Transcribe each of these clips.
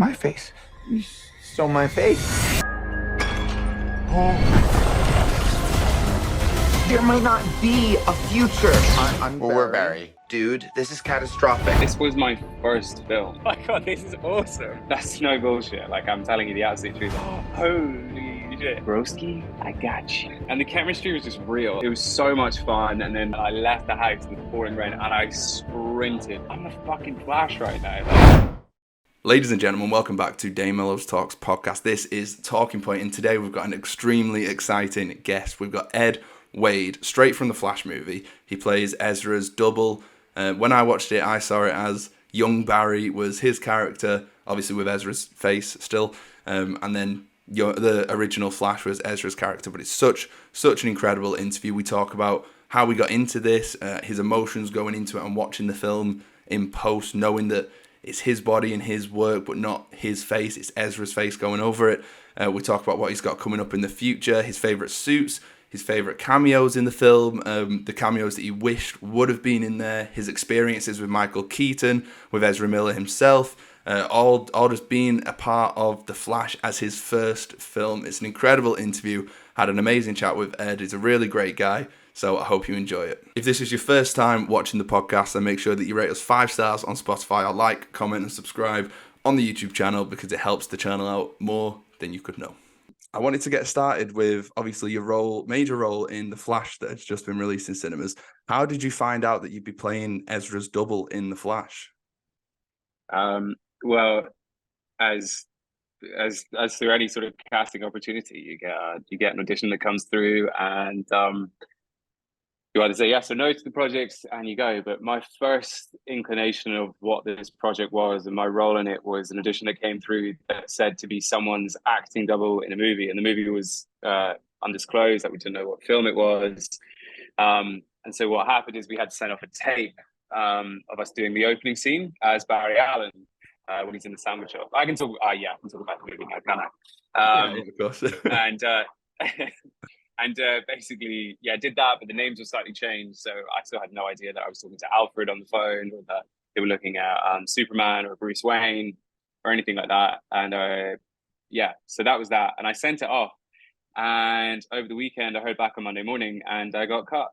My face. You stole my face. There might not be a future. I'm Well, we're Barry. Dude, this is catastrophic. This was my first film. Oh my god, this is awesome. That's no bullshit. Like, I'm telling you the absolute truth. Holy shit. Broski, I got you. And the chemistry was just real. It was so much fun. And then I left the house in the pouring rain and I sprinted. I'm the fucking Flash right now. Ladies and gentlemen, welcome back to DaneMellowsTalks podcast. This is Talking Point, and today we've got an extremely exciting guest. We've got Ed Wade, straight from the Flash movie. He plays Ezra's double. When I watched it, I saw it as young Barry was his character, obviously with Ezra's face still, and then the original Flash was Ezra's character. But it's such an incredible interview. We talk about how we got into this, his emotions going into it, and watching the film in post, knowing that it's his body and his work, but not his face. It's Ezra's face going over it. We talk about what he's got coming up in the future, his favourite suits, his favourite cameos in the film, the cameos that he wished would have been in there, his experiences with Michael Keaton, with Ezra Miller himself, all just being a part of The Flash as his first film. It's an incredible interview. Had an amazing chat with Ed. He's a really great guy. So I hope you enjoy it. If this is your first time watching the podcast, then make sure that you rate us 5 stars on Spotify, or like, comment, and subscribe on the YouTube channel, because it helps the channel out more than you could know. I wanted to get started with, obviously, your major role in The Flash that has just been released in cinemas. How did you find out that you'd be playing Ezra's double in The Flash? Well, as through any sort of casting opportunity, you get an audition that comes through, and you either say yes or no to the project and you go. But my first inclination of what this project was and my role in it was an audition that came through that said to be someone's acting double in a movie. And the movie was undisclosed, that we didn't know what film it was. And so what happened is we had to send off a tape of us doing the opening scene as Barry Allen when he's in the sandwich shop. I can talk about the movie now, can I? Yeah, of course. And basically, did that, but the names were slightly changed. So I still had no idea that I was talking to Alfred on the phone, or that they were looking at Superman or Bruce Wayne or anything like that. And so that was that. And I sent it off. And over the weekend, I heard back on Monday morning and I got cut.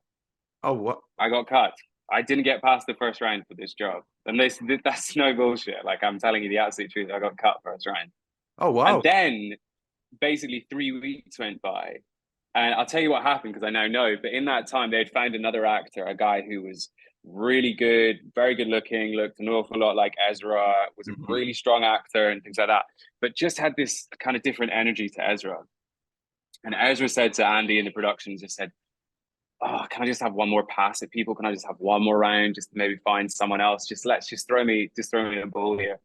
Oh, what? I got cut. I didn't get past the first round for this job. And that's no bullshit. Like, I'm telling you the absolute truth. I got cut first round. Oh, wow. And then basically 3 weeks went by. And I'll tell you what happened, because I now know. But in that time, they had found another actor, a guy who was really good, very good looking, looked an awful lot like Ezra, was a really strong actor and things like that, but just had this kind of different energy to Ezra. And Ezra said to Andy in the production, just said, "Oh, can I just have one more pass at people? Can I just have one more round, just to maybe find someone else? Just throw me a ball here."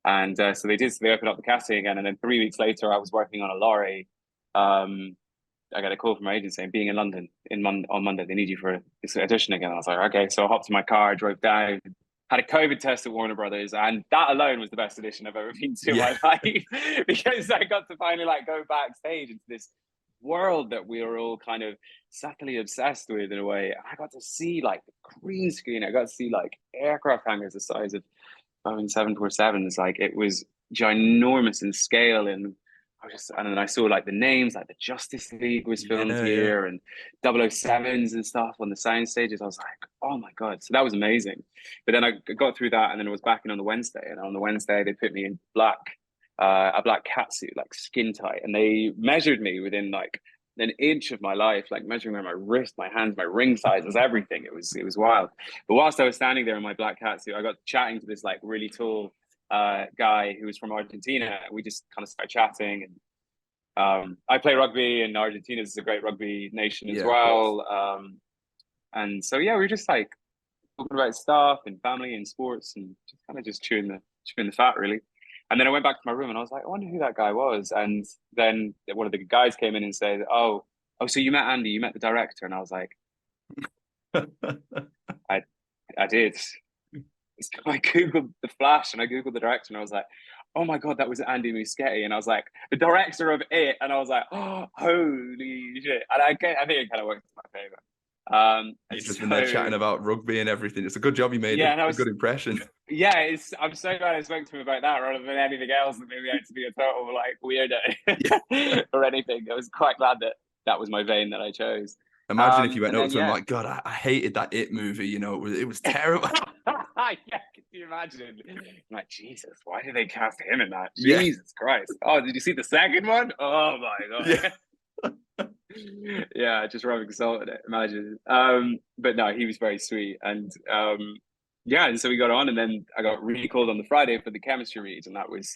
And so they did. So they opened up the casting again. And then 3 weeks later, I was working on a lorry. I got a call from my agent saying, "Being in London on Monday, they need you for this audition again." I was like, okay. So I hopped in my car, drove down, had a COVID test at Warner Brothers, and that alone was the best audition I've ever been to in my life, because I got to finally go backstage into this world that we were all kind of subtly obsessed with in a way. I got to see the green screen. I got to see aircraft hangars the size of Boeing 747s. It was ginormous in scale, and then I saw the names, the Justice League was filmed here, and 007s and stuff on the sound stages. I was like, oh my God. So that was amazing. But then I got through that, and then I was back in on the Wednesday. And on the Wednesday, they put me in a black catsuit, skin tight. And they measured me within an inch of my life, measuring my wrist, my hands, my ring sizes, everything. It was wild. But whilst I was standing there in my black catsuit, I got chatting to this really tall guy who was from Argentina. We just kind of started chatting, and I play rugby, and Argentina is a great rugby nation as well. And so we were just talking about stuff and family and sports, and just kind of just chewing the fat, really. And then I went back to my room and I was like, I wonder who that guy was. And then one of the guys came in and said, oh, so you met Andy, you met the director? And I was like, I did. So I Googled The Flash and I Googled the director, and I was like, oh my God, that was Andy Muschietti. And I was like, the director of it. And I was like, oh, holy shit. And I think it kind of worked in my favor. You've And just been there chatting about rugby and everything. It's a good job you made yeah, and I a was, good impression. yeah, I'm so glad I spoke to him about that rather than anything else that maybe I had to be a total like Yeah. weirdo or anything. I was quite glad that that was my vein that I chose. Imagine if you went And up then to him like, God, I hated that It movie. You know, it was terrible. yeah, can you imagine? I'm like, Jesus, why did they cast him in that? Yeah. Jesus Christ. Oh, did you see the second one? Oh my God. Yeah. Yeah, just rubbing salt in it, imagine. But no, he was very sweet. And yeah, and so we got on, and then I got recalled on the Friday for the chemistry read, and that was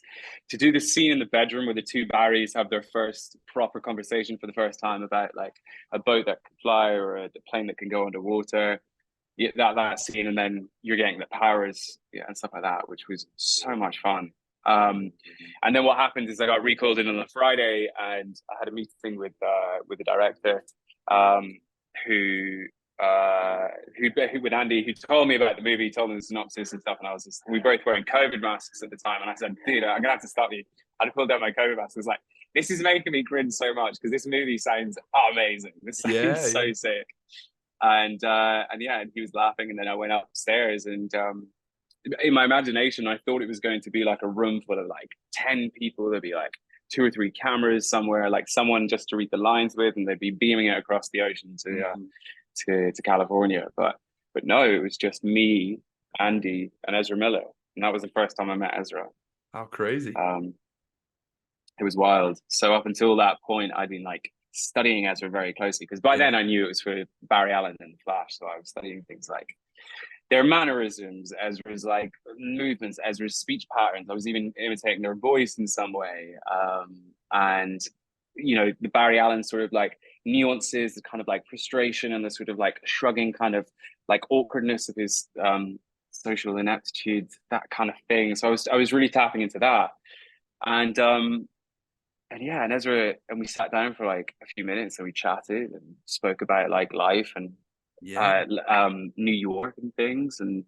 to do the scene in the bedroom where the two Barrys have their first proper conversation for the first time about like a boat that can fly or a plane that can go underwater. Yeah, that scene, and then you're getting the powers, yeah, and stuff like that, which was so much fun. And then what happened is I got recalled in on the Friday, and I had a meeting with the director, who with Andy, who told me about the movie, told me the synopsis and stuff, and we both wearing COVID masks at the time, and I said, dude, I'm gonna have to stop you. I pulled out my COVID mask. I was like, this is making me grin so much because this movie sounds amazing. This sounds so sick. And yeah, and he was laughing, and then I went upstairs, and in my imagination, I thought it was going to be like a room full of like 10 people. There'd be like 2 or 3 cameras somewhere, like someone just to read the lines with, and they'd be beaming it across the ocean to California. But no, it was just me, Andy, and Ezra Miller, and that was the first time I met Ezra. How crazy! It was wild. So up until that point, I'd been like studying Ezra very closely, because by then I knew it was for Barry Allen and Flash. So I was studying things like their mannerisms, Ezra's like movements, Ezra's speech patterns. I was even imitating their voice in some way. And you know, the Barry Allen sort of like nuances, the kind of like frustration and the sort of like shrugging kind of like awkwardness of his social ineptitude, that kind of thing. So I was really tapping into that. And yeah, and Ezra, and we sat down for like a few minutes and we chatted and spoke about like life and New York and things. And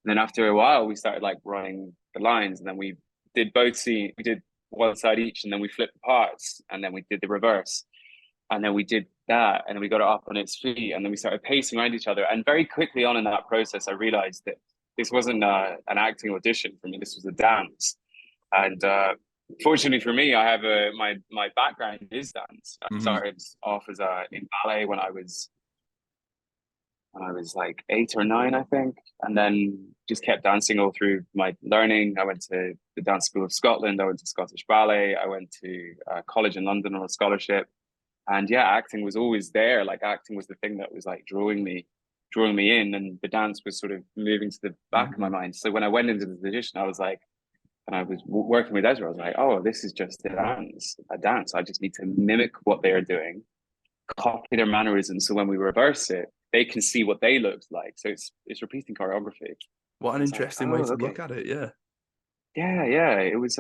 then after a while, we started like running the lines, and then we did both scenes. We did one side each, and then we flipped the parts, and then we did the reverse, and then we did that, and then we got it up on its feet, and then we started pacing around each other. And very quickly on in that process, I realized that this wasn't an acting audition for me. This was a dance. And fortunately for me, I have my background is dance. I started off as in ballet when I was like 8 or 9, I think, and then just kept dancing all through my learning. I went to the Dance School of Scotland. I went to Scottish Ballet. I went to college in London on a scholarship, and yeah, acting was always there. Like acting was the thing that was like drawing me in, and the dance was sort of moving to the back of my mind. So when I went into the audition, I was like, and I was working with Ezra, I was like, oh, this is just a dance. I just need to mimic what they are doing, copy their mannerisms, so when we reverse it, they can see what they looked like. So it's repeating choreography. What an interesting way to look at it. Yeah. It was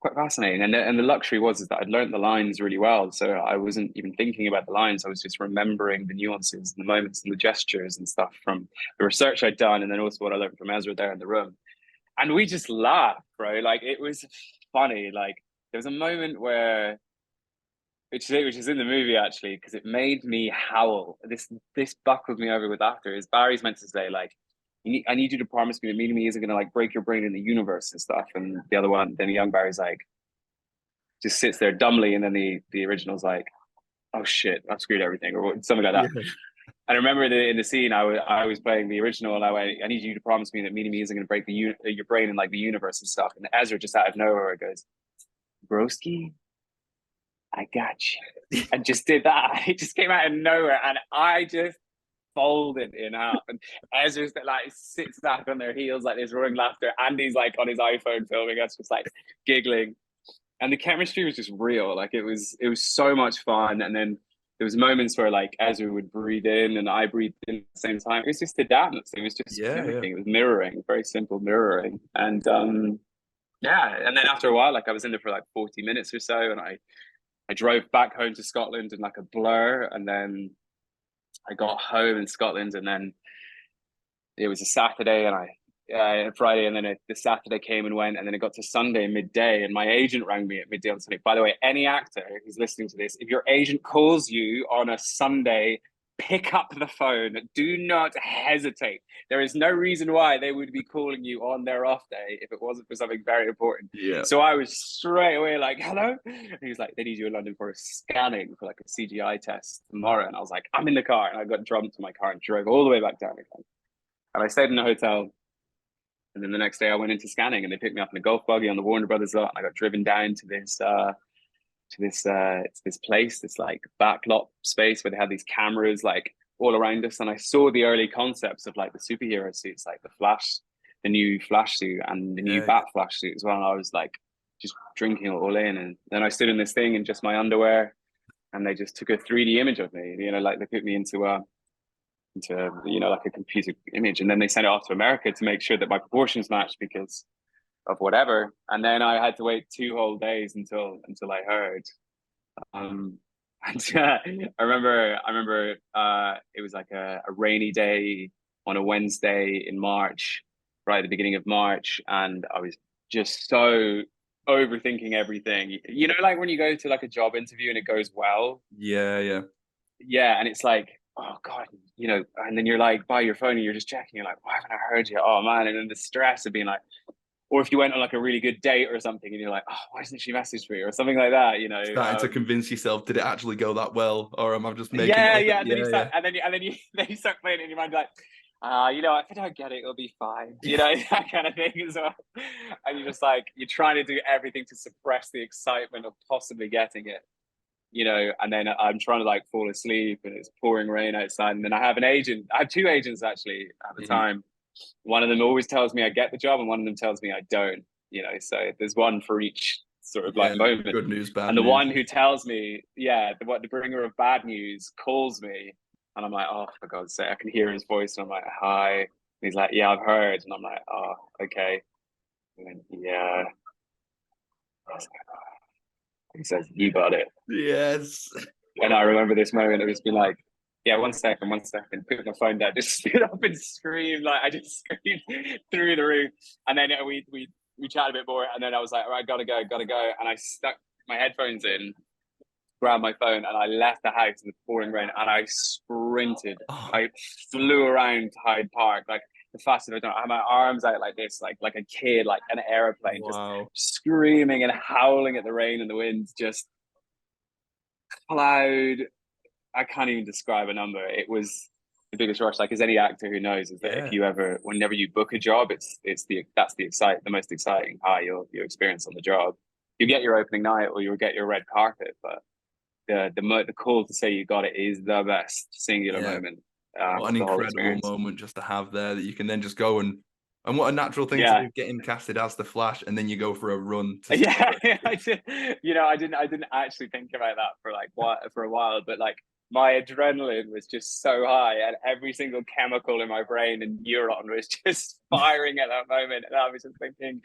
quite fascinating. And the luxury was that I'd learned the lines really well. So I wasn't even thinking about the lines. I was just remembering the nuances and the moments and the gestures and stuff from the research I'd done, and then also what I learned from Ezra there in the room. And we just laughed, bro. Like, it was funny. Like, there was a moment where, which is in the movie actually, because it made me howl. This buckled me over with laughter. Is Barry's meant to say like, I need you to promise me that meeting me isn't gonna like break your brain in the universe and stuff. And the other one, then the young Barry's like, just sits there dumbly, and then the original's like, oh shit, I've screwed everything, or something like that. Yeah. And I remember in the scene, I was playing the original, and I went, I need you to promise me that meeting me isn't gonna break your brain in like the universe and stuff. And Ezra just out of nowhere goes, broski, I got you. And just did that. It just came out of nowhere, and I just folded in half. And Ezra's like sits back on their heels like this, roaring laughter. Andy's like on his iPhone filming us, just like giggling. And the chemistry was just real. Like it was so much fun. And then there was moments where like Ezra would breathe in and I breathed in at the same time. It was just a dance. It was just everything. It was mirroring, very simple mirroring. And yeah. And then after a while, like I was in there for like 40 minutes or so, and I drove back home to Scotland in like a blur, and then I got home in Scotland, and then it was a Saturday, and Friday, and then the Saturday came and went, and then it got to Sunday midday, and my agent rang me at midday on Sunday. By the way, any actor who's listening to this, if your agent calls you on a Sunday, pick up the phone. Do not hesitate. There is no reason why they would be calling you on their off day if it wasn't for something very important. Yeah. So I was straight away like, hello. And he was like, they need you in London for a scanning for like a CGI test tomorrow. And I was like, I'm in the car. And I got jumped to my car and drove all the way back down again. And I stayed in a hotel. And then the next day I went into scanning and they picked me up in a golf buggy on the Warner Brothers lot. And I got driven down to this place, this like backlot space where they had these cameras like all around us, and I saw the early concepts of like the superhero suits, like the new Flash suit and the new Bat Flash suit as well. And I was like just drinking it all in, and then I stood in this thing in just my underwear, and they just took a 3D image of me. You know, like they put me into like a computer image, and then they sent it off to America to make sure that my proportions matched because of whatever. And then I had to wait 2 whole days until I heard. And I remember it was like a rainy day on a Wednesday in March, right at the beginning of March, and I was just so overthinking everything. You know, like when you go to like a job interview and it goes well. Yeah. And it's like, oh God, you know, and then you're like by your phone and you're just checking, you're like, why haven't I heard you? Oh man. And then the stress of being like, or if you went on like a really good date or something and you're like, oh, why doesn't she message me or something like that, you know? Starting to convince yourself, did it actually go that well, or am I just making and it up? then you start playing it in your mind like, you know, if I don't get it, it'll be fine. You know, that kind of thing as well. And you're just like, you're trying to do everything to suppress the excitement of possibly getting it, you know, and then I'm trying to like fall asleep and it's pouring rain outside. And then I have an agent. I have 2 agents actually at the time. One of them always tells me I get the job and one of them tells me I don't, you know, so there's one for each sort of like moment. Good news, bad and the news. one who tells me, the bringer of bad news calls me and I'm like, oh, for God's sake, I can hear his voice and I'm like, hi. And he's like, yeah, I've heard. And I'm like, oh, okay. And then, yeah. He says, you got it. Yes. And I remember this moment, it was be like, yeah, one second, put my phone down, just stood up and screamed, like I just screamed through the room. And then we chatted a bit more, and then I was like, all right, gotta go. And I stuck my headphones in, grabbed my phone, and I left the house in the pouring rain, and I sprinted. I flew around Hyde Park, like the fastest I've done. I had my arms out like this, like a kid, like an airplane, just screaming and howling at the rain and the wind, just cloud. I can't even describe a number. It was the biggest rush. Like as any actor who knows, is that if you whenever you book a job, that's the most exciting high you'll experience on the job. You get your opening night or you'll get your red carpet, but the call to say you got it is the best singular moment. What an incredible moment just to have there that you can then just go and what a natural thing to do, getting casted as the Flash, and then you go for a run. I did. You know, I didn't actually think about that for a while, but like my adrenaline was just so high, and every single chemical in my brain and neuron was just firing at that moment. And I was just thinking,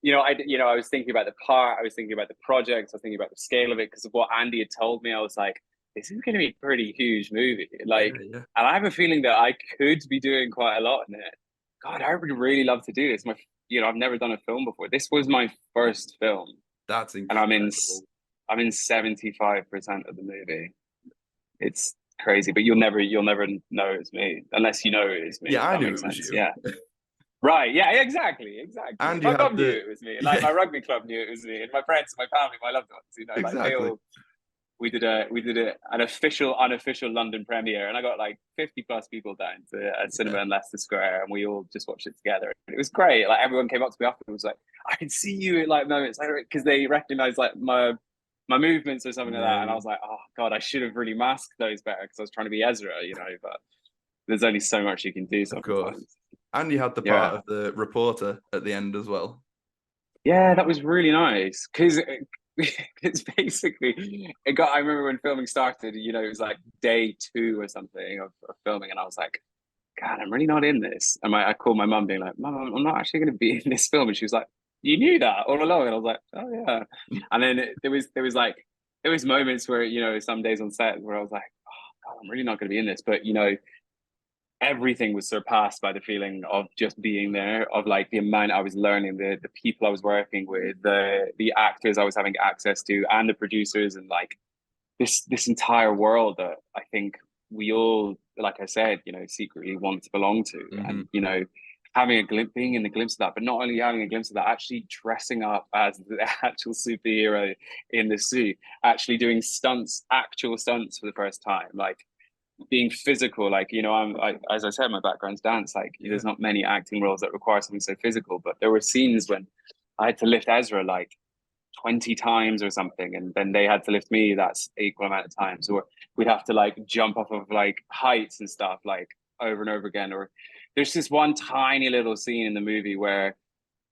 I was thinking about the part, I was thinking about the project, I was thinking about the scale of it because of what Andy had told me. I was like, this is going to be a pretty huge movie. And I have a feeling that I could be doing quite a lot in it. God, I would really love to do this. I've never done a film before. This was my first film. That's incredible. And I'm in 75% of the movie. It's crazy, but you'll never know it's me unless you know it's me. Yeah, I knew it was you. Yeah. Right. Yeah, exactly. And my mum knew it was me. Like my rugby club knew it was me, and my friends, my family, my loved ones. Exactly. We did an official, unofficial London premiere, and I got like 50 plus people down to a cinema in Leicester Square, and we all just watched it together. And it was great. Like everyone came up to me after and was like, "I can see you at like moments," because they recognized like my movements or something like that. And I was like, "Oh God, I should have really masked those better because I was trying to be Ezra, But there's only so much you can do sometimes." Of course. And you had the part of the reporter at the end as well. Yeah, that was really nice because it's basically I remember when filming started, it was like day 2 or something of filming, and I was like, God, I'm really not in this. And I called my mum being like, Mum, I'm not actually going to be in this film. And she was like, you knew that all along? And I was like, oh yeah. And then there was moments where, some days on set where I was like, oh God, I'm really not going to be in this. But, everything was surpassed by the feeling of just being there, of like the amount I was learning, the people I was working with, the actors I was having access to, and the producers, and like this entire world that I think we all, like I said, secretly want to belong to. And, having a glimpse, being in the glimpse of that, but not only having a glimpse of that, actually dressing up as the actual superhero in the suit, actually doing actual stunts for the first time, like being physical. Like, as I said, my background's dance. Like, there's not many acting roles that require something so physical, but there were scenes when I had to lift Ezra like 20 times or something, and then they had to lift me that's equal amount of times, or we'd have to like jump off of like heights and stuff like over and over again. Or there's this one tiny little scene in the movie where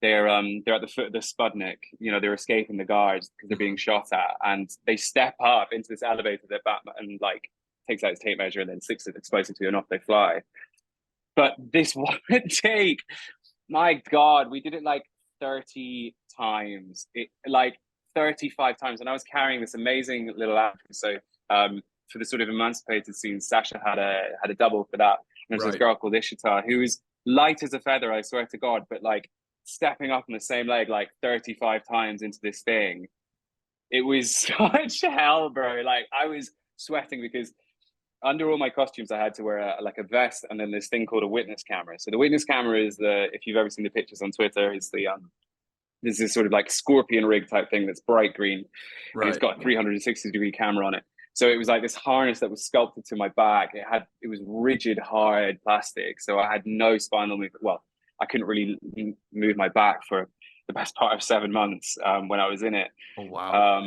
they're at the foot of the Sputnik, they're escaping the guards because they're being shot at, and they step up into this elevator that Batman like takes out his tape measure and then sticks it explosive to, and off they fly. But this one take, my God, we did it like 30 times, like 35 times, and I was carrying this amazing little actress. So for the sort of emancipated scene, Sasha had a double for that. And there's this girl called Ishita who was light as a feather, I swear to God, but like stepping up on the same leg like 35 times into this thing. It was such hell, bro. Like, I was sweating because under all my costumes, I had to wear a vest and then this thing called a witness camera. So the witness camera is if you've ever seen the pictures on Twitter, is there's this sort of like scorpion rig type thing that's bright green. Right. And it's got a 360-degree camera on it. So it was like this harness that was sculpted to my back. It was rigid, hard plastic. So I had no spinal movement. Well, I couldn't really move my back for the best part of 7 months when I was in it. Oh, wow.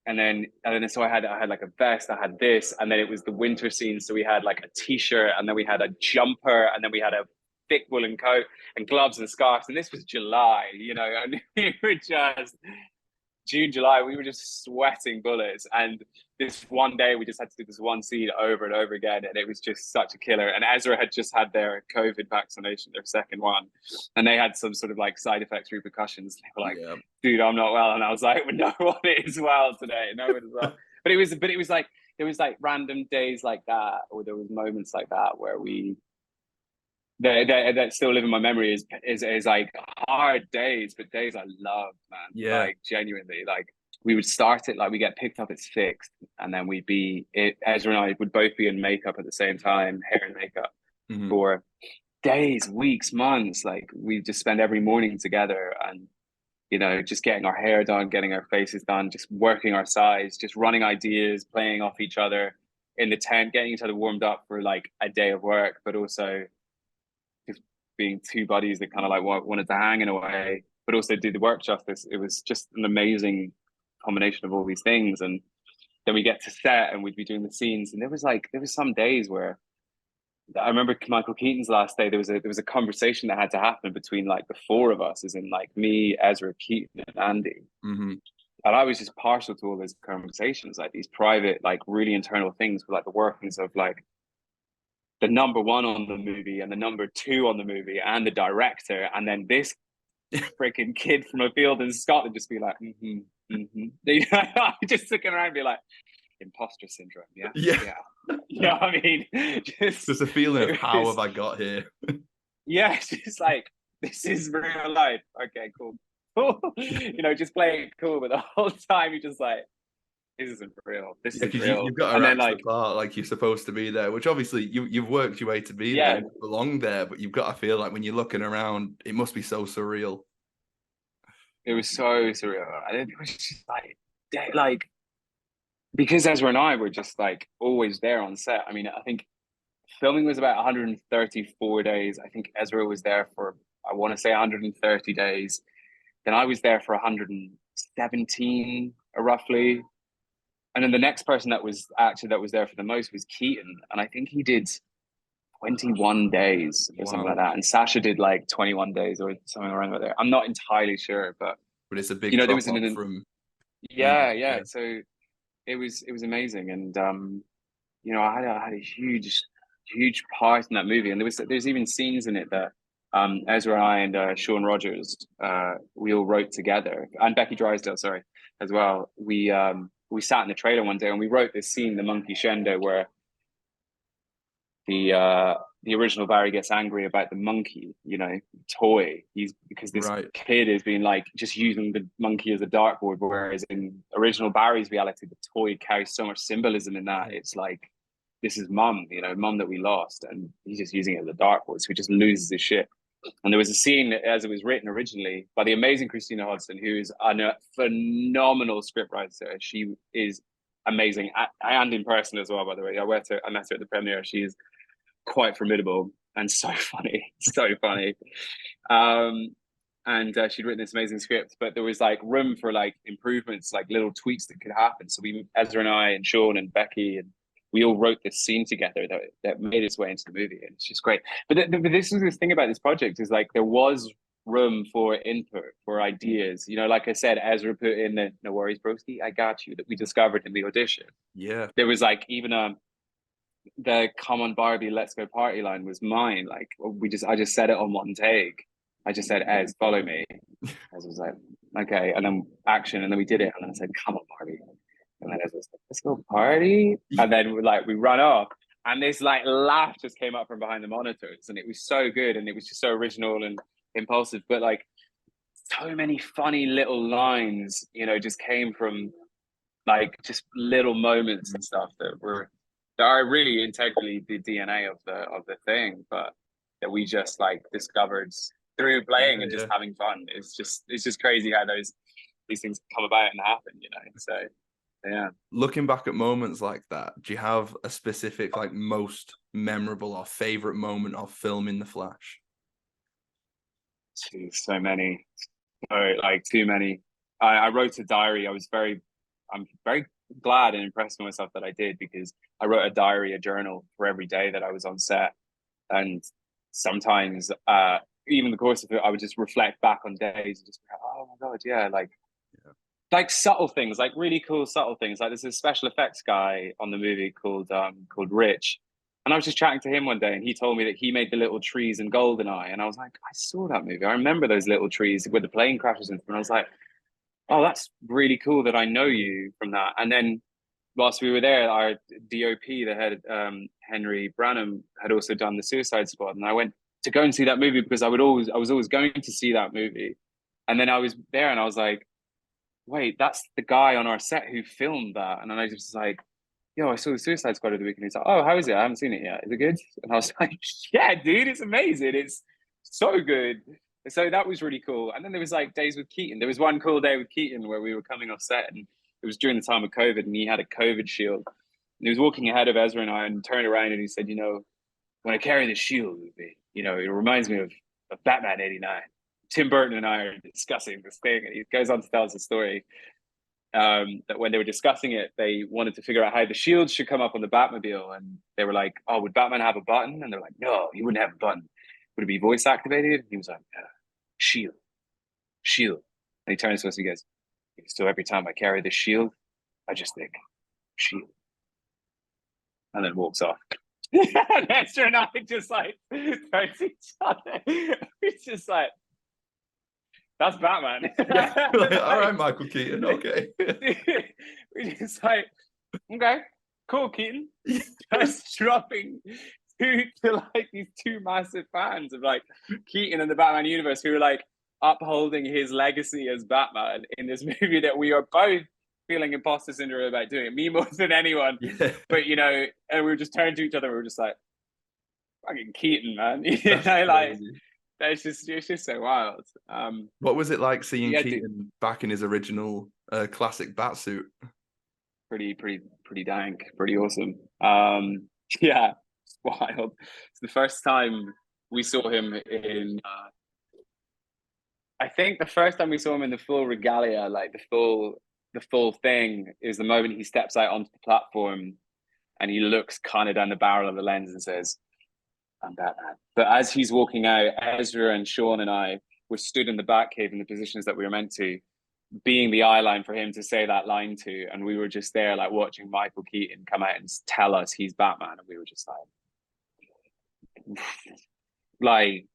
And then so I had like a vest, I had this, and then it was the winter scene. So we had like a t-shirt, and then we had a jumper, and then we had a thick woolen coat and gloves and scarves. And this was July, and we were just June, July, we were just sweating bullets. And this one day we just had to do this one scene over and over again, and it was just such a killer. And Ezra had just had their COVID vaccination, their second one, and they had some sort of like side effects, repercussions. They were like, dude, I'm not well. And I was like, well, no one is well today. No one is well. But it was like, there was like random days like that, or there was moments like that where that still live in my memory is like hard days, but days I love, man. Like, genuinely, like, we would start it, like, we get picked up, it's fixed, and then Ezra and I would both be in makeup at the same time, hair and makeup, for days, weeks, months. Like, we just spend every morning together, and just getting our hair done, getting our faces done, just working our sides, just running ideas, playing off each other in the tent, getting each other warmed up for like a day of work, but also just being two buddies that kind of like wanted to hang in a way, but also do the work justice. It was just an amazing combination of all these things. And then we get to set and we'd be doing the scenes, and there was some days where I remember Michael Keaton's last day, there was a conversation that had to happen between like the four of us, as in like me, Ezra, Keaton, and Andy. And I was just partial to all those conversations, like these private, like really internal things with like the workings of like the number one on the movie and the number two on the movie and the director, and then this freaking kid from a field in Scotland just be like, just looking around and be like, imposter syndrome. Yeah. You know what I mean? Just a feeling of how have I got here? Yeah, it's just like, this is real life. Okay, cool. Just playing it cool, but the whole time you're just like, this isn't real. This isn't real. You've got to act the part like you're supposed to be there, which obviously you've worked your way to be there, you belong there, but you've got to feel like when you're looking around, it must be so surreal. It was so surreal. It was just like, because Ezra and I were just like always there on set. I mean, I think filming was about 134 days. I think Ezra was there for, I want to say 130 days. Then I was there for 117 roughly. And then the next person that was there for the most was Keaton. And I think he did 21 days or something like that. And Sasha did like 21 days or something around there. I'm not entirely sure, but it's a big there was from. Yeah. So it was amazing. And, I had a huge part in that movie. And there's even scenes in it that Ezra and I and Sean Rogers, we all wrote together, and Becky Drysdale, sorry, as well. We sat in the trailer one day and we wrote this scene, the monkey Shendo, where the original Barry gets angry about the monkey, toy. Because this kid is being like just using the monkey as a dartboard, whereas in original Barry's reality, the toy carries so much symbolism in that. It's like this is mum, mum that we lost, and he's just using it as a dartboard, so he just loses his shit. And there was a scene, as it was written originally by the amazing Christina Hodson, who is a phenomenal scriptwriter. She is amazing, and in person as well, by the way. I met her at the premiere. She is quite formidable and so funny, so funny. And she'd written this amazing script, but there was like room for like improvements, like little tweaks that could happen. So Ezra and I and Sean and Becky, and we all wrote this scene together that made its way into the movie, and it's just great. But this is the thing about this project, is like there was room for input, for ideas. Like I said, Ezra put in the "no worries, broski, I got you" that we discovered in the audition. Yeah, there was like even the "come on Barbie, let's go party" line was mine. Like I just said it on one take. I just said, "Ez, follow me." Ez was like, "Okay," and then action, and then we did it, and then I said, "Come on Barbie." And then I was like, "Let's go party." And then we run off, and this like laugh just came up from behind the monitors, and it was so good, and it was just so original and impulsive. But like so many funny little lines, just came from like just little moments and stuff that are really integrally the DNA of the thing, but that we just like discovered through playing and just having fun. It's just crazy how these things come about and happen, So yeah. Looking back at moments like that, do you have a specific like most memorable or favorite moment of filming The Flash? So many, too many. I wrote a diary. I'm very glad and impressed with myself that I did, because I wrote a diary, a journal for every day that I was on set, and sometimes even the course of it, I would just reflect back on days and just be like, oh my god, yeah, like subtle things, like really cool subtle things. Like there's a special effects guy on the movie called Rich, and I was just chatting to him one day, and he told me that he made the little trees in Goldeneye, and I was like, I saw that movie. I remember those little trees with the plane crashes in them, and I was like, oh, that's really cool that I know you from that. And then whilst we were there, our DOP, the head, Henry Branham, had also done The Suicide Squad, and I went to go and see that movie because I was always going to see that movie. And then I was there, and I was like, wait, that's the guy on our set who filmed that. And then I just was like, yo, I saw The Suicide Squad over the weekend. He's like, oh, how is it? I haven't seen it yet. Is it good? And I was like, yeah, dude, it's amazing. It's so good. So that was really cool. And then there was like days with Keaton. There was one cool day with Keaton where we were coming off set, and it was during the time of COVID, and he had a COVID shield. And he was walking ahead of Ezra and I, and turned around and he said, when I carry the shield with me, it reminds me of Batman '89. Tim Burton and I are discussing this thing, and he goes on to tell us a story that when they were discussing it, they wanted to figure out how the shield should come up on the Batmobile, and they were like, "Oh, would Batman have a button?" And they're like, "No, you wouldn't have a button. Would it be voice activated?" And he was like, "Shield." And he turns to us and he goes, "So every time I carry this shield, I just think shield," and then walks off. And Esther and I just like turn to each other. It's just like, that's Batman. All right, Michael Keaton. Okay. We're just like, okay, cool, Keaton. Just dropping to like these two massive fans of like Keaton and the Batman universe, who are like upholding his legacy as Batman in this movie that we are both feeling imposter syndrome about doing it. Me more than anyone. Yeah. But and we were just turning to each other. We were just like, fucking Keaton, man. Like. It's just so wild. What was it like seeing Keaton back in his original classic bat suit? Pretty dank, pretty awesome. Yeah, it's wild. It's the first time we saw him in. I think the first time we saw him in the full regalia, like the full thing, is the moment he steps out onto the platform, and he looks kind of down the barrel of the lens and says, "I'm Batman." But as he's walking out, Ezra and Sean and I were stood in the Batcave in the positions that we were meant to, being the eye line for him to say that line to. And we were just there like watching Michael Keaton come out and tell us he's Batman. And we were just like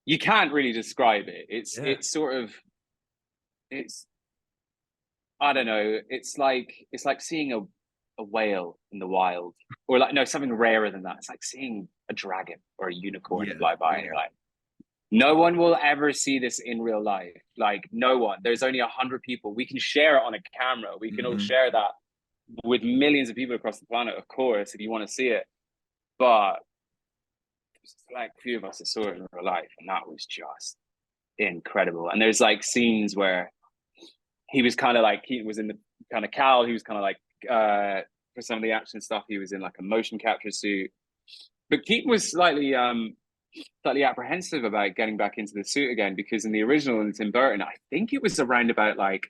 you can't really describe it. It's I don't know. It's like seeing a whale in the wild, or like, no, something rarer than that. It's like seeing a dragon or a unicorn fly by, and you're like, no one will ever see this in real life. Like, no one. There's only 100 people. We can share it on a camera. We can all share that with millions of people across the planet, of course, if you want to see it. But like a few of us that saw it in real life, and that was just incredible. And there's like scenes where he was kind of like, he was in the kind of cowl, he was kind of like for some of the action stuff, he was in like a motion capture suit. But Keaton was slightly apprehensive about getting back into the suit again, because in the original in Tim Burton, I think it was around about like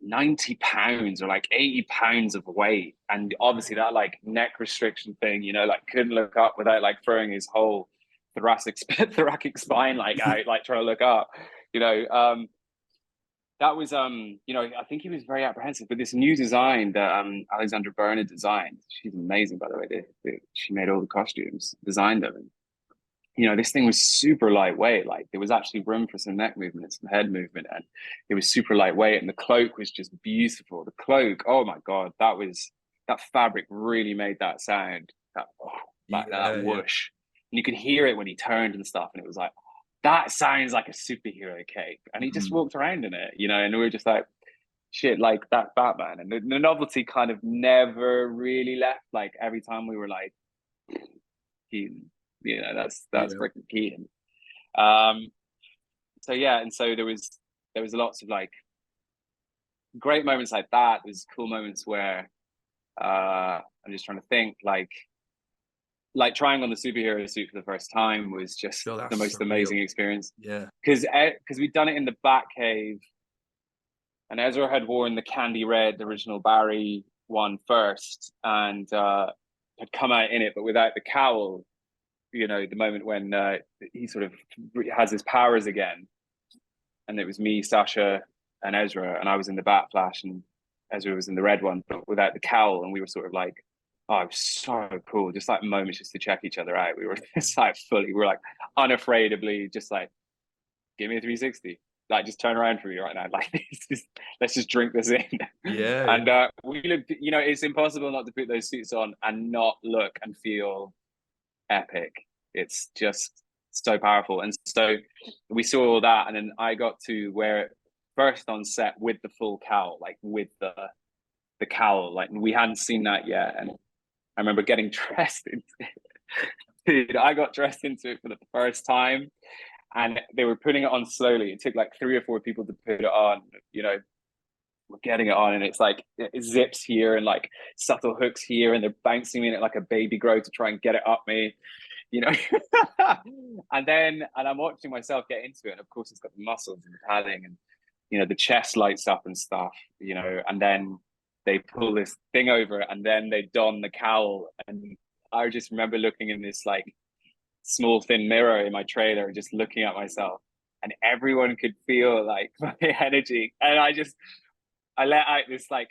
90 pounds or like 80 pounds of weight, and obviously that like neck restriction thing, you know, like couldn't look up without like throwing his whole thoracic spine like out, like trying to look up, you know. That was you know, I think he was very apprehensive. But this new design that Alexandra Berner designed, she's amazing, by the way. She made all the costumes, designed them. And, you know, this thing was super lightweight. Like there was actually room for some neck movement and some head movement, and it was super lightweight. And the cloak was just beautiful. The cloak, oh my God, that fabric really made that sound, that whoosh. And you could hear it when he turned and stuff. And it was like, that sounds like a superhero cape. And he just walked around in it, you know, and we were just like, shit, like that's Batman. And the novelty kind of never really left. Like every time we were like, Keaton, you know, that's freaking Keaton. So yeah, and so there was lots of like great moments like that. There's cool moments where I'm just trying to think, like trying on the superhero suit for the first time was just the most amazing experience. Yeah, because we'd done it in the Batcave, and Ezra had worn the candy red original Barry one first, and had come out in it, but without the cowl. You know, the moment when he sort of has his powers again, and it was me, Sasha, and Ezra, and I was in the Bat Flash, and Ezra was in the red one, but without the cowl, and we were sort of like, oh, it was so cool, just like moments just to check each other out. We were just like we were like unafraidably just like, give me a 360, like just turn around for me right now, like let's just drink this in. Yeah. And we looked, you know, it's impossible not to put those suits on and not look and feel epic. It's just so powerful. And so we saw all that, and then I got to wear it first on set with the full cowl, like with the cowl, like we hadn't seen that yet. And I remember getting dressed into it. Dude, I got dressed into it for the first time, and they were putting it on slowly. It took like 3 or 4 people to put it on, you know. We're getting it on, and it's like it zips here and like subtle hooks here, and they're bouncing me in it like a baby grow to try and get it up me, you know. and I'm watching myself get into it, and of course it's got the muscles and the padding, and you know the chest lights up and stuff, you know. And then they pull this thing over, and then they don the cowl, and I just remember looking in this like small thin mirror in my trailer, just looking at myself, and everyone could feel like my energy, and I let out this like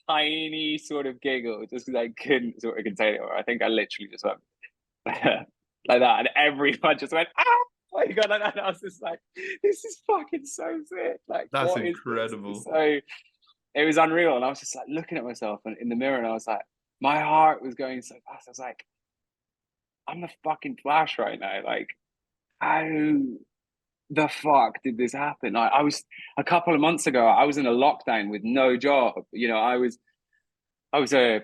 tiny sort of giggle just because I couldn't sort of contain it. Or I think I literally just went like that, and everyone just went, ah! Oh my God, like that. And I was just like, this is fucking so sick. Like, that's incredible. So it was unreal. And I was just like looking at myself in the mirror, and I was like, my heart was going so fast. I was like, I'm the fucking Flash right now. Like, how the fuck did this happen? I was, a couple of months ago, I was in a lockdown with no job. You know, I was a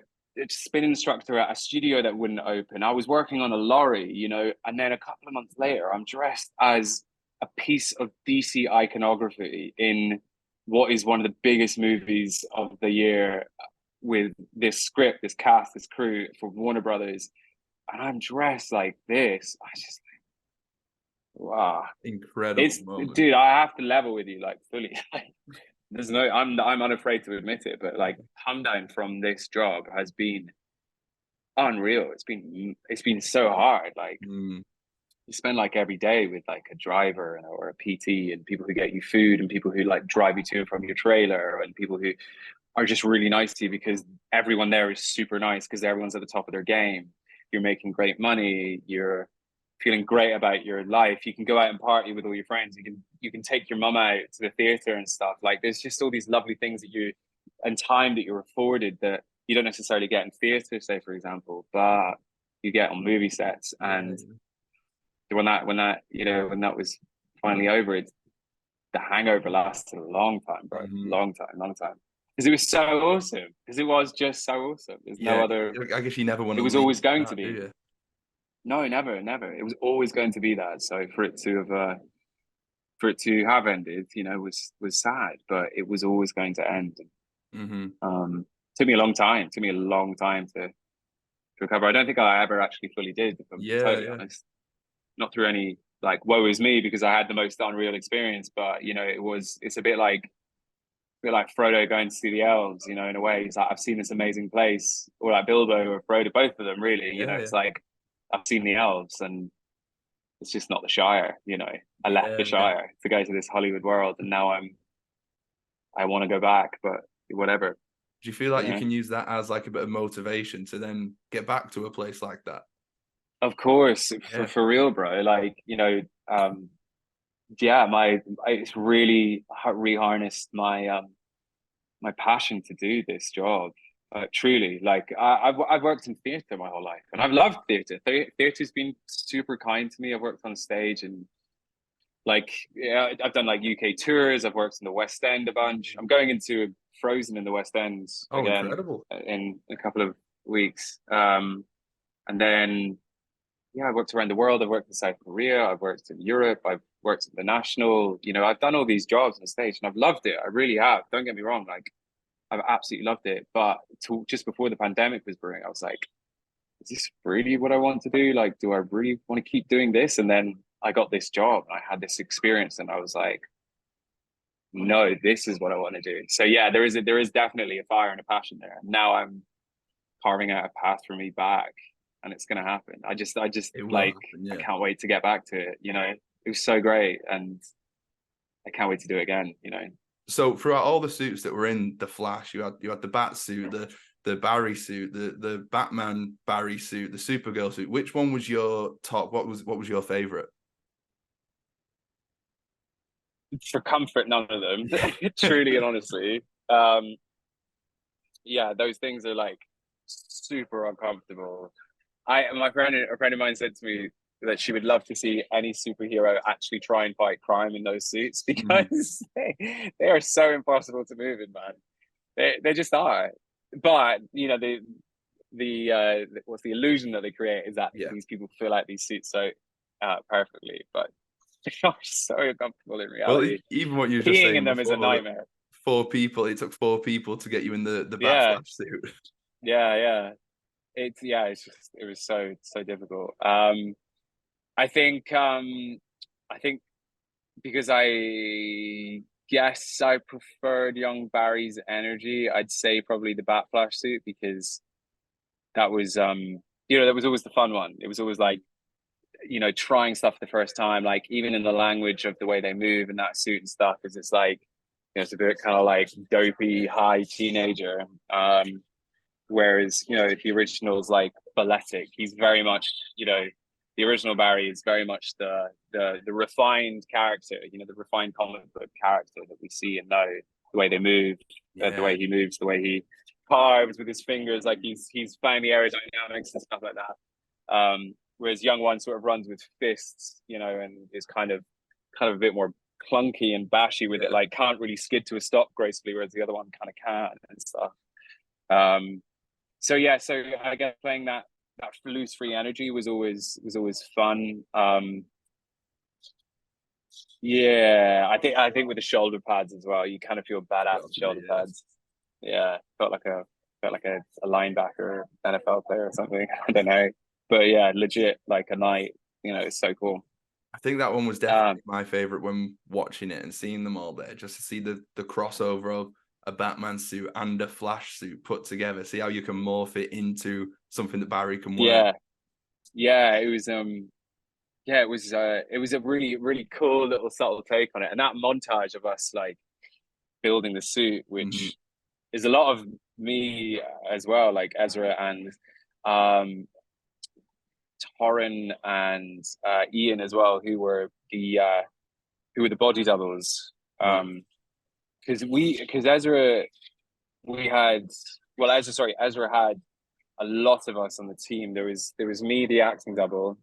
spin instructor at a studio that wouldn't open. I was working on a lorry, you know, and then a couple of months later, I'm dressed as a piece of DC iconography in what is one of the biggest movies of the year, with this script, this cast, this crew for Warner Brothers, and I'm dressed like this. I just, wow, incredible. Dude, I have to level with you like fully. There's no, I'm unafraid to admit it, but like come down from this job has been unreal. It's been so hard. Like you spend like every day with like a driver or a PT, and people who get you food, and people who like drive you to and from your trailer, and people who are just really nice to you because everyone there is super nice because everyone's at the top of their game. You're making great money. You're feeling great about your life. You can go out and party with all your friends. You can take your mum out to the theater and stuff. Like there's just all these lovely things that you, and time that you're afforded that you don't necessarily get in theater, say for example, but you get on movie sets. And when that was finally over, the hangover lasted a long time, bro. Long time. because it was so awesome. Because it was just so awesome. There's no Yeah, other. I guess you never want It to was leave always going to that, do be. you? No, never, never. It was always going to be that. So for it to have ended, was sad, but it was always going to end. Hmm. Took me a long time. Took me a long time to recover. I don't think I ever actually fully did, if I'm Yeah, totally yeah. honest. Not through any like woe is me because I had the most unreal experience, but it's a bit like Frodo going to see the elves, in a way. He's like, I've seen this amazing place, or like Bilbo or Frodo, both of them really, Yeah, yeah. it's like I've seen the elves and it's just not the Shire, I left Yeah, the yeah. Shire to go to this Hollywood world and now I want to go back, but whatever, Do you feel like you you know. can use that as like a bit of motivation to then get back to a place like that? Of course, for Yeah. for real, bro. Like, yeah, it's really reharnessed my passion to do this job. Truly, like I've worked in theatre my whole life, and I've loved theatre. Theatre's been super kind to me. I've worked on stage, and like, yeah, I've done like UK tours. I've worked in the West End a bunch. I'm going into Frozen in the West End Oh, again incredible. in a couple of weeks. And then yeah, I've worked around the world. I've worked in South Korea. I've worked in Europe. I've worked at the National. I've done all these jobs on the stage, and I've loved it. I really have. Don't get me wrong. Like, I've absolutely loved it. But just before the pandemic was brewing, I was like, is this really what I want to do? Like, do I really want to keep doing this? And then I got this job and I had this experience and I was like, no, this is what I want to do. So yeah, there is definitely a fire and a passion there. And now I'm carving out a path for me back and it's gonna happen. I just It will like happen, I yeah. can't wait to get back to it. It was so great and I can't wait to do it again. So throughout all the suits that were in the Flash, you had the Bat suit, the Barry suit, the Batman Barry suit, the Supergirl suit. Which one was your top? What was your favorite? For comfort, none of them. Yeah. Truly and honestly. Yeah, those things are like super uncomfortable. A friend of mine said to me that she would love to see any superhero actually try and fight crime in those suits Mhm. because they are so impossible to move in, man. They just are. But what's the illusion that they create is that Yeah. these people fill out these suits so perfectly, but they are so uncomfortable in Well, reality. even what you were just Peeing in saying them is a before, that nightmare. 4 people, it took 4 people to get you in the Bat Yeah, Flash suit. yeah. It's just it was so difficult. I think because I guess I preferred young Barry's energy, I'd say probably the Bat Flash suit because that was that was always the fun one. It was always like, trying stuff the first time, like even in the language of the way they move in that suit and stuff, because it's like, it's a bit kind of like dopey high teenager. Whereas, the original is like balletic. He's very much, the original Barry is very much the refined character, the refined comic book character that we see and know, the way they move, the Yeah. way he moves, the way he carves with his fingers, like he's found the aerodynamics and stuff like that. Whereas young one sort of runs with fists, and is kind of a bit more clunky and bashy with it, like can't really skid to a stop gracefully, whereas the other one kind of can and stuff. So yeah, so I guess playing that loose free energy was always fun. Yeah, I think with the shoulder pads as well, you kind of feel badass with shoulder Yeah. pads. Yeah, felt like a linebacker, NFL player or something. I don't know, but yeah, legit like a knight. It's so cool. I think that one was Um, definitely my favorite when watching it and seeing them all there, just to see the crossover of a Batman suit and a Flash suit put together. See how you can morph it into something that Barry can wear. yeah, it was it was a really really cool little subtle take on it, and that montage of us like building the suit, Mhm. which is a lot of me as well, like Ezra and um Torrin and Ian as well, who were the body doubles. Right. Because Ezra we had well Ezra sorry Ezra had a lot of us on the team. There was me, the acting double.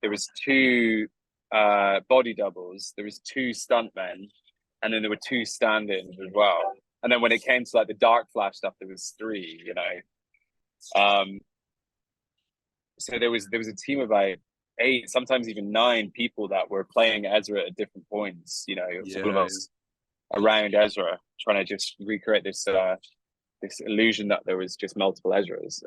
There was two body doubles. There was two stuntmen, and then there were two stand-ins as well. And then when it came to like the dark flash stuff, there was 3, you know. So there was a team of like 8, sometimes even 9 people that were playing Ezra at different points. You know, it was all of us around Ezra trying to just recreate this this illusion that there was just multiple Ezras.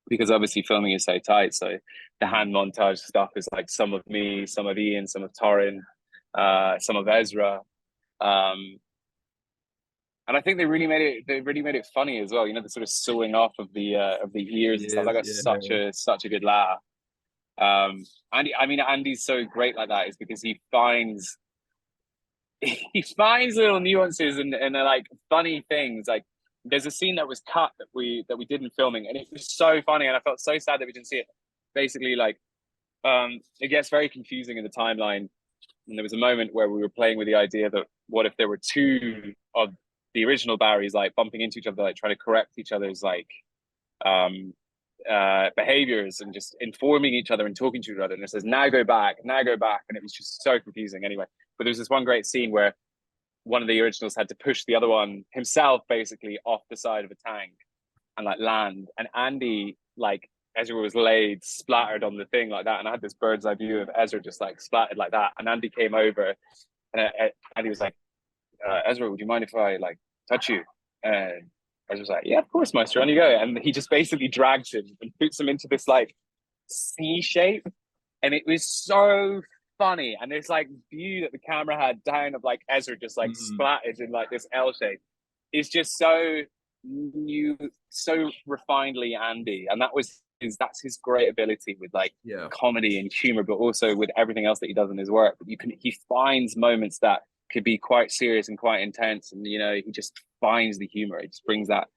Because obviously filming is so tight, so the hand montage stuff is like some of me, some of Ian, some of Torrin, some of Ezra. And I think they really made it funny as well. You know, the sort of sewing off of the ears and stuff. I got such a good laugh. Andy's so great like that is because he finds little nuances and like funny things. Like there's a scene that was cut that we did in filming, and it was so funny, and I felt so sad that we didn't see it. Basically, like it gets very confusing in the timeline, and there was a moment where we were playing with the idea that what if there were 2 of the original Barrys like bumping into each other, like trying to correct each other's like behaviors and just informing each other and talking to each other. And it says, now go back. And it was just so confusing anyway. But there was this one great scene where one of the originals had to push the other one himself basically off the side of a tank and like land. And Andy, like Ezra was laid, splattered on the thing like that. And I had this bird's eye view of Ezra just like splattered like that. And Andy came over and Andy was like, Ezra, would you mind if I like touch you? And Ezra was like, yeah, of course, Maestro, on you go. And he just basically drags him and puts him into this like C shape. And it was so funny. And this like view that the camera had down of like Ezra just like splattered in like this L shape. It's just so new, so refinedly Andy. And that's his great ability with like comedy and humor, but also with everything else that he does in his work. He finds moments that could be quite serious and quite intense, and you know, he just finds the humor. It just brings that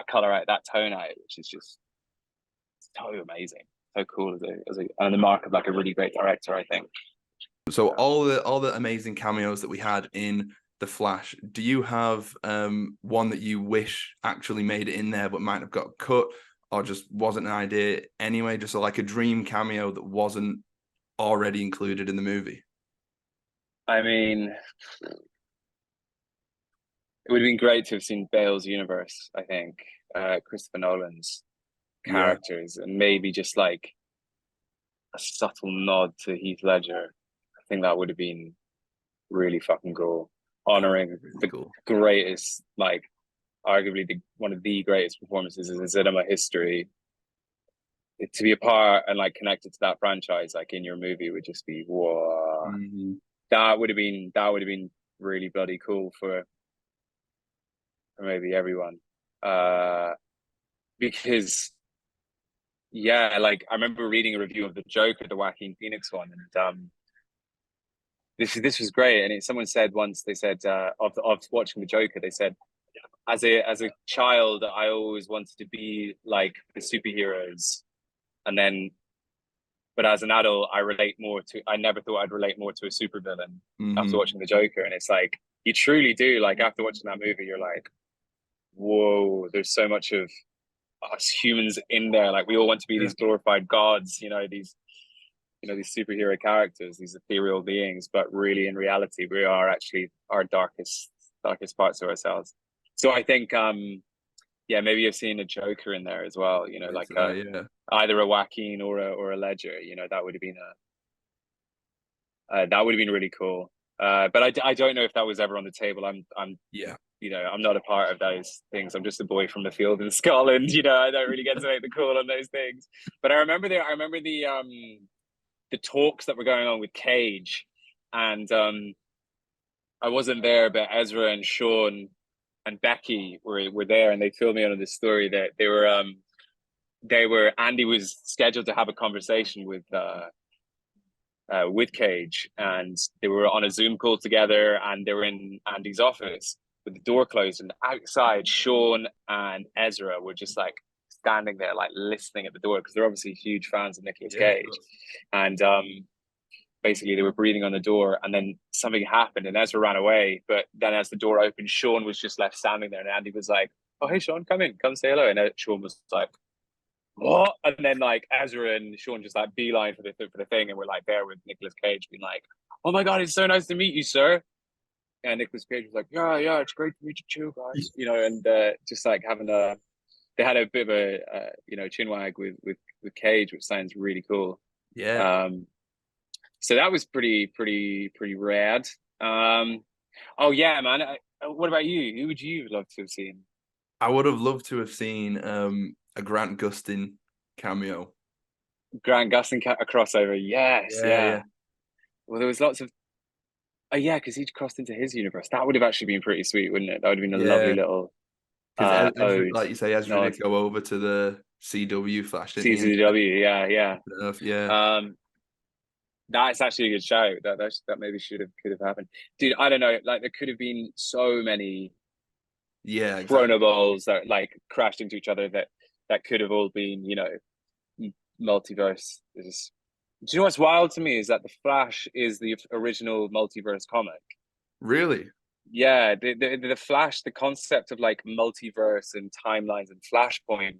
color out, that tone out, which is just so amazing, so cool and the mark of like a really great director, I think. So all the amazing cameos that we had in The Flash, do you have one that you wish actually made it in there but might have got cut or just wasn't an idea anyway, just like a dream cameo that wasn't already included in the movie? I mean, it would have been great to have seen Bale's universe, I think, Christopher Nolan's characters, and maybe just like a subtle nod to Heath Ledger. I think that would have been really fucking cool, honoring the greatest, like arguably one of the greatest performances in cinema history. To be a part and like connected to that franchise, like in your movie, would just be whoa. Mm-hmm. That would have been really bloody cool for maybe everyone. Because like I remember reading a review of the Joker, the Joaquin Phoenix one, and this was great. And someone said once, they said of watching the Joker, they said, as a child, I always wanted to be like the superheroes, but as an adult, I never thought I'd relate more to a supervillain after watching the Joker. And it's like, you truly do. Like after watching that movie, you're like, whoa, there's so much of us humans in there. Like we all want to be these glorified gods, these superhero characters, these ethereal beings, but really in reality, we are actually our darkest parts of ourselves. So I think, maybe you've seen a Joker in there as well, like either a Joaquin or a Ledger, that would have been really cool. But I don't know if that was ever on the table. I'm not a part of those things. I'm just a boy from the field in Scotland. I don't really get to make the call on those things. But I remember the talks that were going on with Cage, and I wasn't there, but Ezra and Sean and Becky were there, and they filled me in on this story that Andy was scheduled to have a conversation with Cage, and they were on a Zoom call together, and they were in Andy's office with the door closed, and outside Sean and Ezra were just like standing there like listening at the door because they're obviously huge fans of Nicolas Cage. And basically they were breathing on the door, and then something happened and Ezra ran away, but then as the door opened, Sean was just left standing there, and Andy was like, oh hey Sean, come say hello. And Sean was like, what? And then like Ezra and Sean just like beeline for the thing, and we're like there with Nicolas Cage being like, oh my god, it's so nice to meet you, sir. and Nicolas Cage was like, yeah, it's great to meet you too, guys. And just like having they had a bit of a chin wag with Cage, which sounds really cool. Yeah. So that was pretty rad. Oh yeah, man. What about you? Who would you love to have seen? I would have loved to have seen a Grant Gustin cameo. Grant Gustin a crossover. Yes, Yeah. Well, there was lots of. Oh yeah, because he crossed into his universe. That would have actually been pretty sweet, wouldn't it? That would have been a lovely little Because ode. like you say, Ezra Nod. did go over to the CW Flash, didn't he? CZW, yeah. Yeah. That's actually a good show. That maybe could have happened, dude. I don't know. Like there could have been so many Yeah, exactly. Chrono Balls that like crashed into each other that could have all been, multiverse. Do you know what's wild to me is that the Flash is the original multiverse comic. Really? Yeah, the Flash, the concept of like multiverse and timelines and Flashpoint,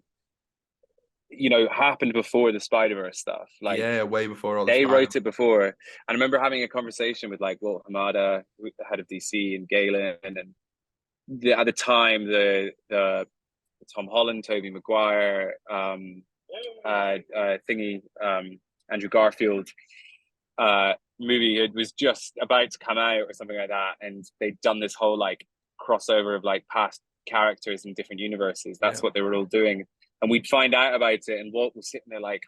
happened before the Spider-Verse stuff. Like, yeah, way before all they the wrote it before. And I remember having a conversation with like Walt Hamada, the head of DC, and Galen, and at the time the Tom Holland, Tobey Maguire, Andrew Garfield movie. It was just about to come out or something like that, and they'd done this whole like crossover of like past characters in different universes. That's what they were all doing, and we'd find out about it, and Walt was sitting there like,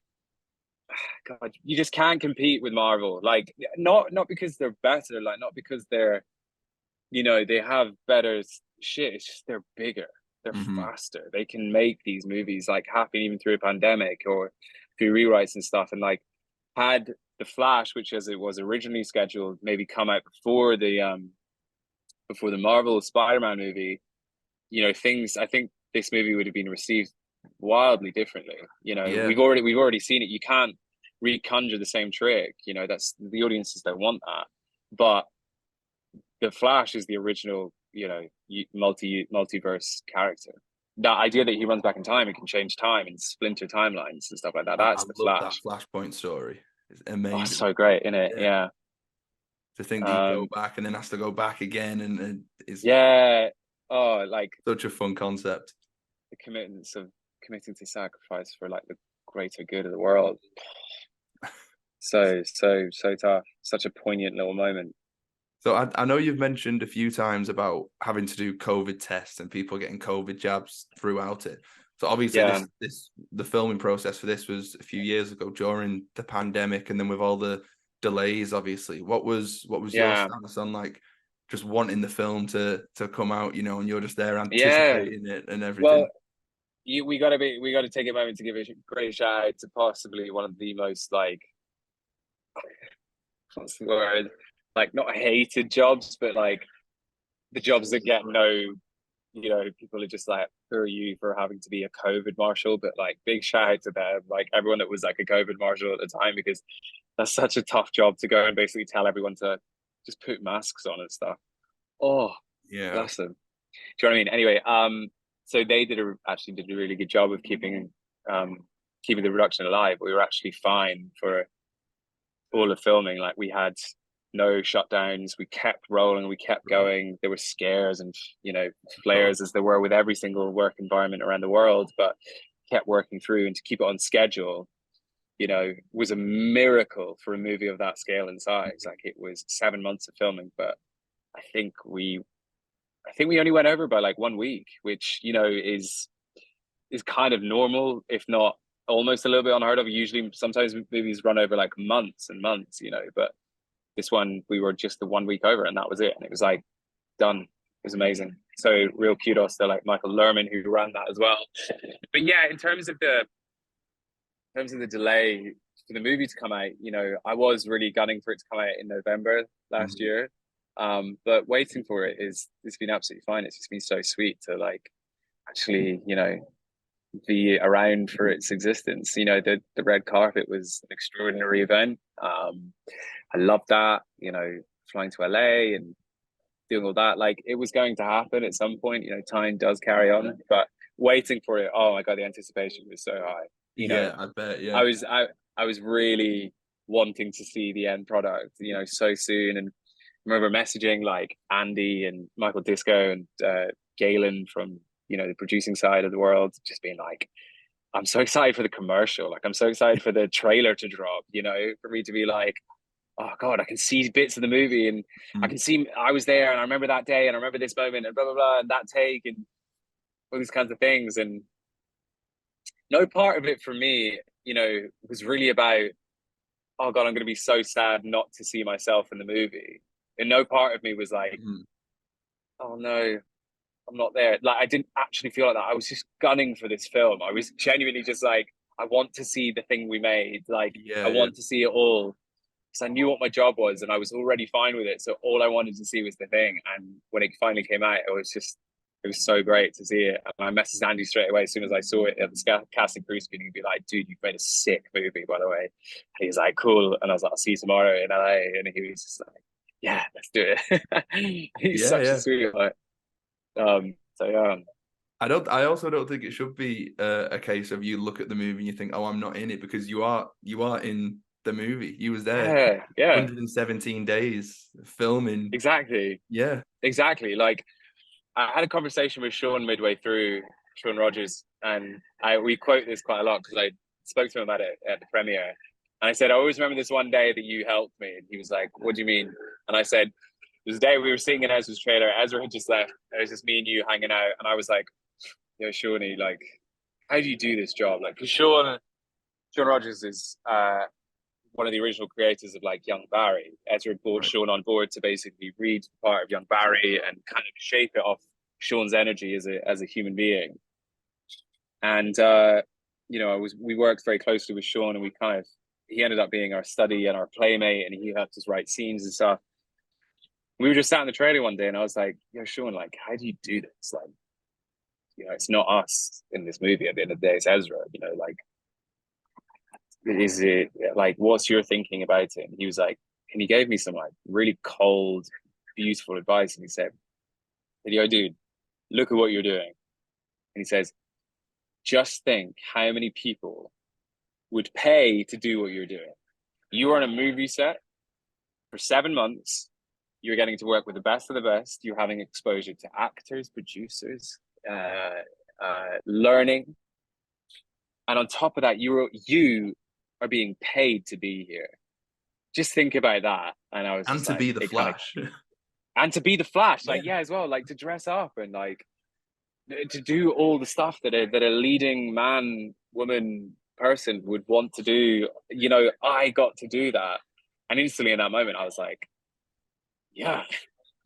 God, you just can't compete with Marvel. Like, not because they're better, like not because they're, they have better shit. It's just they're bigger, they're faster. They can make these movies like happen even through a pandemic or through rewrites and stuff. And like, had the Flash, which as it was originally scheduled, maybe come out before the Marvel Spider-Man movie, things. I think this movie would have been received wildly differently. We've already seen it. You can't reconjure the same trick. That's the audiences that want that. But the Flash is the original, multiverse character. That idea that he runs back in time and can change time and splinter timelines and stuff like that. That's the love Flash. that Flashpoint story. It's amazing. Oh, it's so great, isn't it? Yeah. To think that you go back and then has to go back again, and it's like such a fun concept. The commitments of committing to sacrifice for like the greater good of the world. So tough. Such a poignant little moment. So I know you've mentioned a few times about having to do COVID tests and people getting COVID jabs throughout it. So obviously the filming process for this was a few years ago during the pandemic, and then with all the delays, obviously. What was your stance on like just wanting the film to come out, and you're just there anticipating it and everything? Well, we got to take a moment to give a great shout out to possibly one of the most like, what's the word? Like not hated jobs, but like the jobs that get no, people are just like, who are you for having to be a COVID marshal? But like big shout out to them, like everyone that was like a COVID marshal at the time, because that's such a tough job to go and basically tell everyone to just put masks on and stuff. Oh, yeah, bless them. Do you know what I mean? Anyway, so they actually did a really good job of keeping the production alive. We were actually fine for all the filming. Like we had no shutdowns. We kept rolling. We kept going. There were scares and flares as there were with every single work environment around the world, but kept working through, and to keep it on schedule, was a miracle for a movie of that scale and size. Like it was 7 months of filming, but I think we only went over by like 1 week, which is kind of normal, if not almost a little bit unheard of. Usually, sometimes movies run over like months and months, but this one we were just the 1 week over, and that was it. And it was like done. It was amazing. So real kudos to like Michael Lerman who ran that as well. But yeah, in terms of the delay for the movie to come out, I was really gunning for it to come out in November last year. But waiting for it's been absolutely fine. It's just been so sweet to like actually, be around for its existence. The red carpet was an extraordinary event. I loved that, flying to LA and doing all that. Like it was going to happen at some point, time does carry on, but waiting for it, oh my God, the anticipation was so high. I bet. Yeah. I was really wanting to see the end product, so soon. And remember messaging like Andy and Michael Disco and Galen from, you know, the producing side of the world, just being like, I'm so excited for the commercial. Like, I'm so excited for the trailer to drop, you know, for me to be like, oh God, I can see bits of the movie and I can see I was there and I remember that day and I remember this moment and blah, blah, blah, and that take and all these kinds of things. And no part of it for me, you know, was really about, oh God, I'm going to be so sad not to see myself in the movie. And no part of me was like, oh no, I'm not there. Like, I didn't actually feel like that. I was just gunning for this film. I was genuinely just like, I want to see the thing we made. Like, I want to see it all. Because I knew what my job was and I was already fine with it. So all I wanted to see was the thing. And when it finally came out, it was so great to see it. And I messaged Andy straight away as soon as I saw it at the casting crew screening and be like, dude, you've made a sick movie, by the way. And he was like, cool. And I was like, I'll see you tomorrow in LA. And he was just like, yeah, let's do it. He's such a sweetheart. So yeah. I also don't think it should be a case of you look at the movie and you think, oh, I'm not in it, because you are in the movie. You was there. Yeah. 117 days filming. Exactly. Yeah. Exactly. Like, I had a conversation with Sean midway through, Sean Rogers, and we quote this quite a lot because I spoke to him about it at the premiere. And I said, I always remember this one day that you helped me. And he was like, what do you mean? And I said, there was a day we were seeing in Ezra's trailer. Ezra had just left. It was just me and you hanging out. And I was like, yo, Shawnee, like, how do you do this job? Like, because Sean Rogers is one of the original creators of like Young Barry. Ezra brought Sean on board to basically read part of Young Barry and kind of shape it off Sean's energy as a human being. And you know, we worked very closely with Sean, and he ended up being our study and our playmate, and he helped us write scenes and stuff. We were just sat in the trailer one day, and I was like, "Yo, Sean, like, how do you do this? Like, you know, it's not us in this movie. At the end of the day, it's Ezra. You know, like, is it like, what's your thinking about it?" And he was like, and he gave me some like really cold, beautiful advice, and he said, "Yo, dude, look at what you're doing." And he says, just think how many people would pay to do what you're doing. You are on a movie set for 7 months. You're getting to work with the best of the best. You're having exposure to actors, producers, learning. And on top of that, you are being paid to be here. Just think about that. And I was and to be the Flash. And to be the Flash, like, yeah, as well, like to dress up and like to do all the stuff that a leading man, woman, person would want to do. You know, I got to do that. And instantly in that moment, I was like, yeah,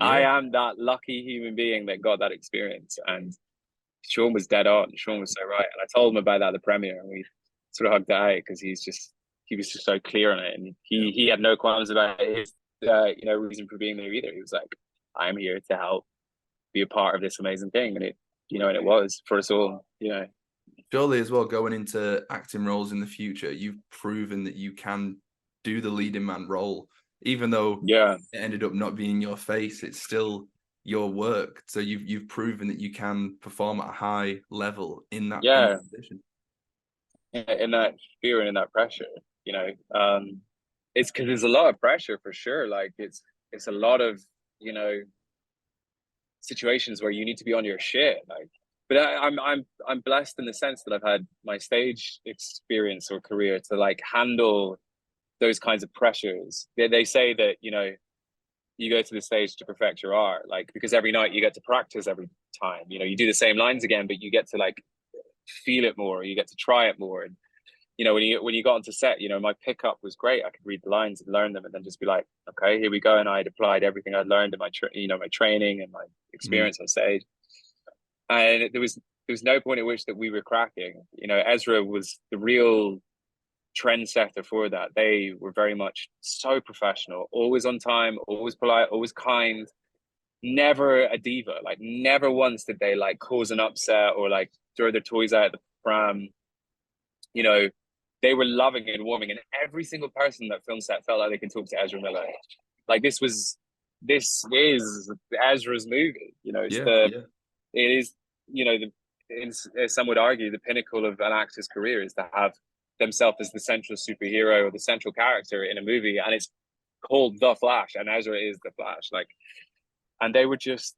I am that lucky human being that got that experience. And Sean was dead on. Sean was so right. And I told him about that at the premiere, and we sort of hugged it out because he was just so clear on it. And he had no qualms about his you know, reason for being there either. He was like, I'm here to help be a part of this amazing thing. And it, you know, and it was for us all, you know. Surely as well, going into acting roles in the future, you've proven that you can do the leading man role, even though it ended up not being your face. It's still your work. So you've proven that you can perform at a high level in that position. In that fear and in that pressure, you know. It's because there's a lot of pressure for sure. Like it's a lot of, you know, situations where you need to be on your shit. Like, but I'm blessed in the sense that I've had my stage experience or career to like handle those kinds of pressures. They say that, you know, you go to the stage to perfect your art, like, because every night you get to practice every time. You know, you do the same lines again, but you get to like feel it more, you get to try it more. And you know, when you got onto set, you know, my pickup was great. I could read the lines and learn them, and then just be like, okay, here we go. And I had applied everything I'd learned in my my training and my experience on stage. And there was no point at which that we were cracking. You know, Ezra was the real trendsetter for that. They were very much so professional, always on time, always polite, always kind, never a diva. Like never once did they like cause an upset or like throw their toys out of the pram. You know, they were loving and warming, and every single person that film set felt like they could talk to Ezra Miller. Like this is Ezra's movie. You know, it is, you know, some would argue the pinnacle of an actor's career is to have themselves as the central superhero or the central character in a movie, and it's called The Flash, and Ezra is the Flash. Like, and they were just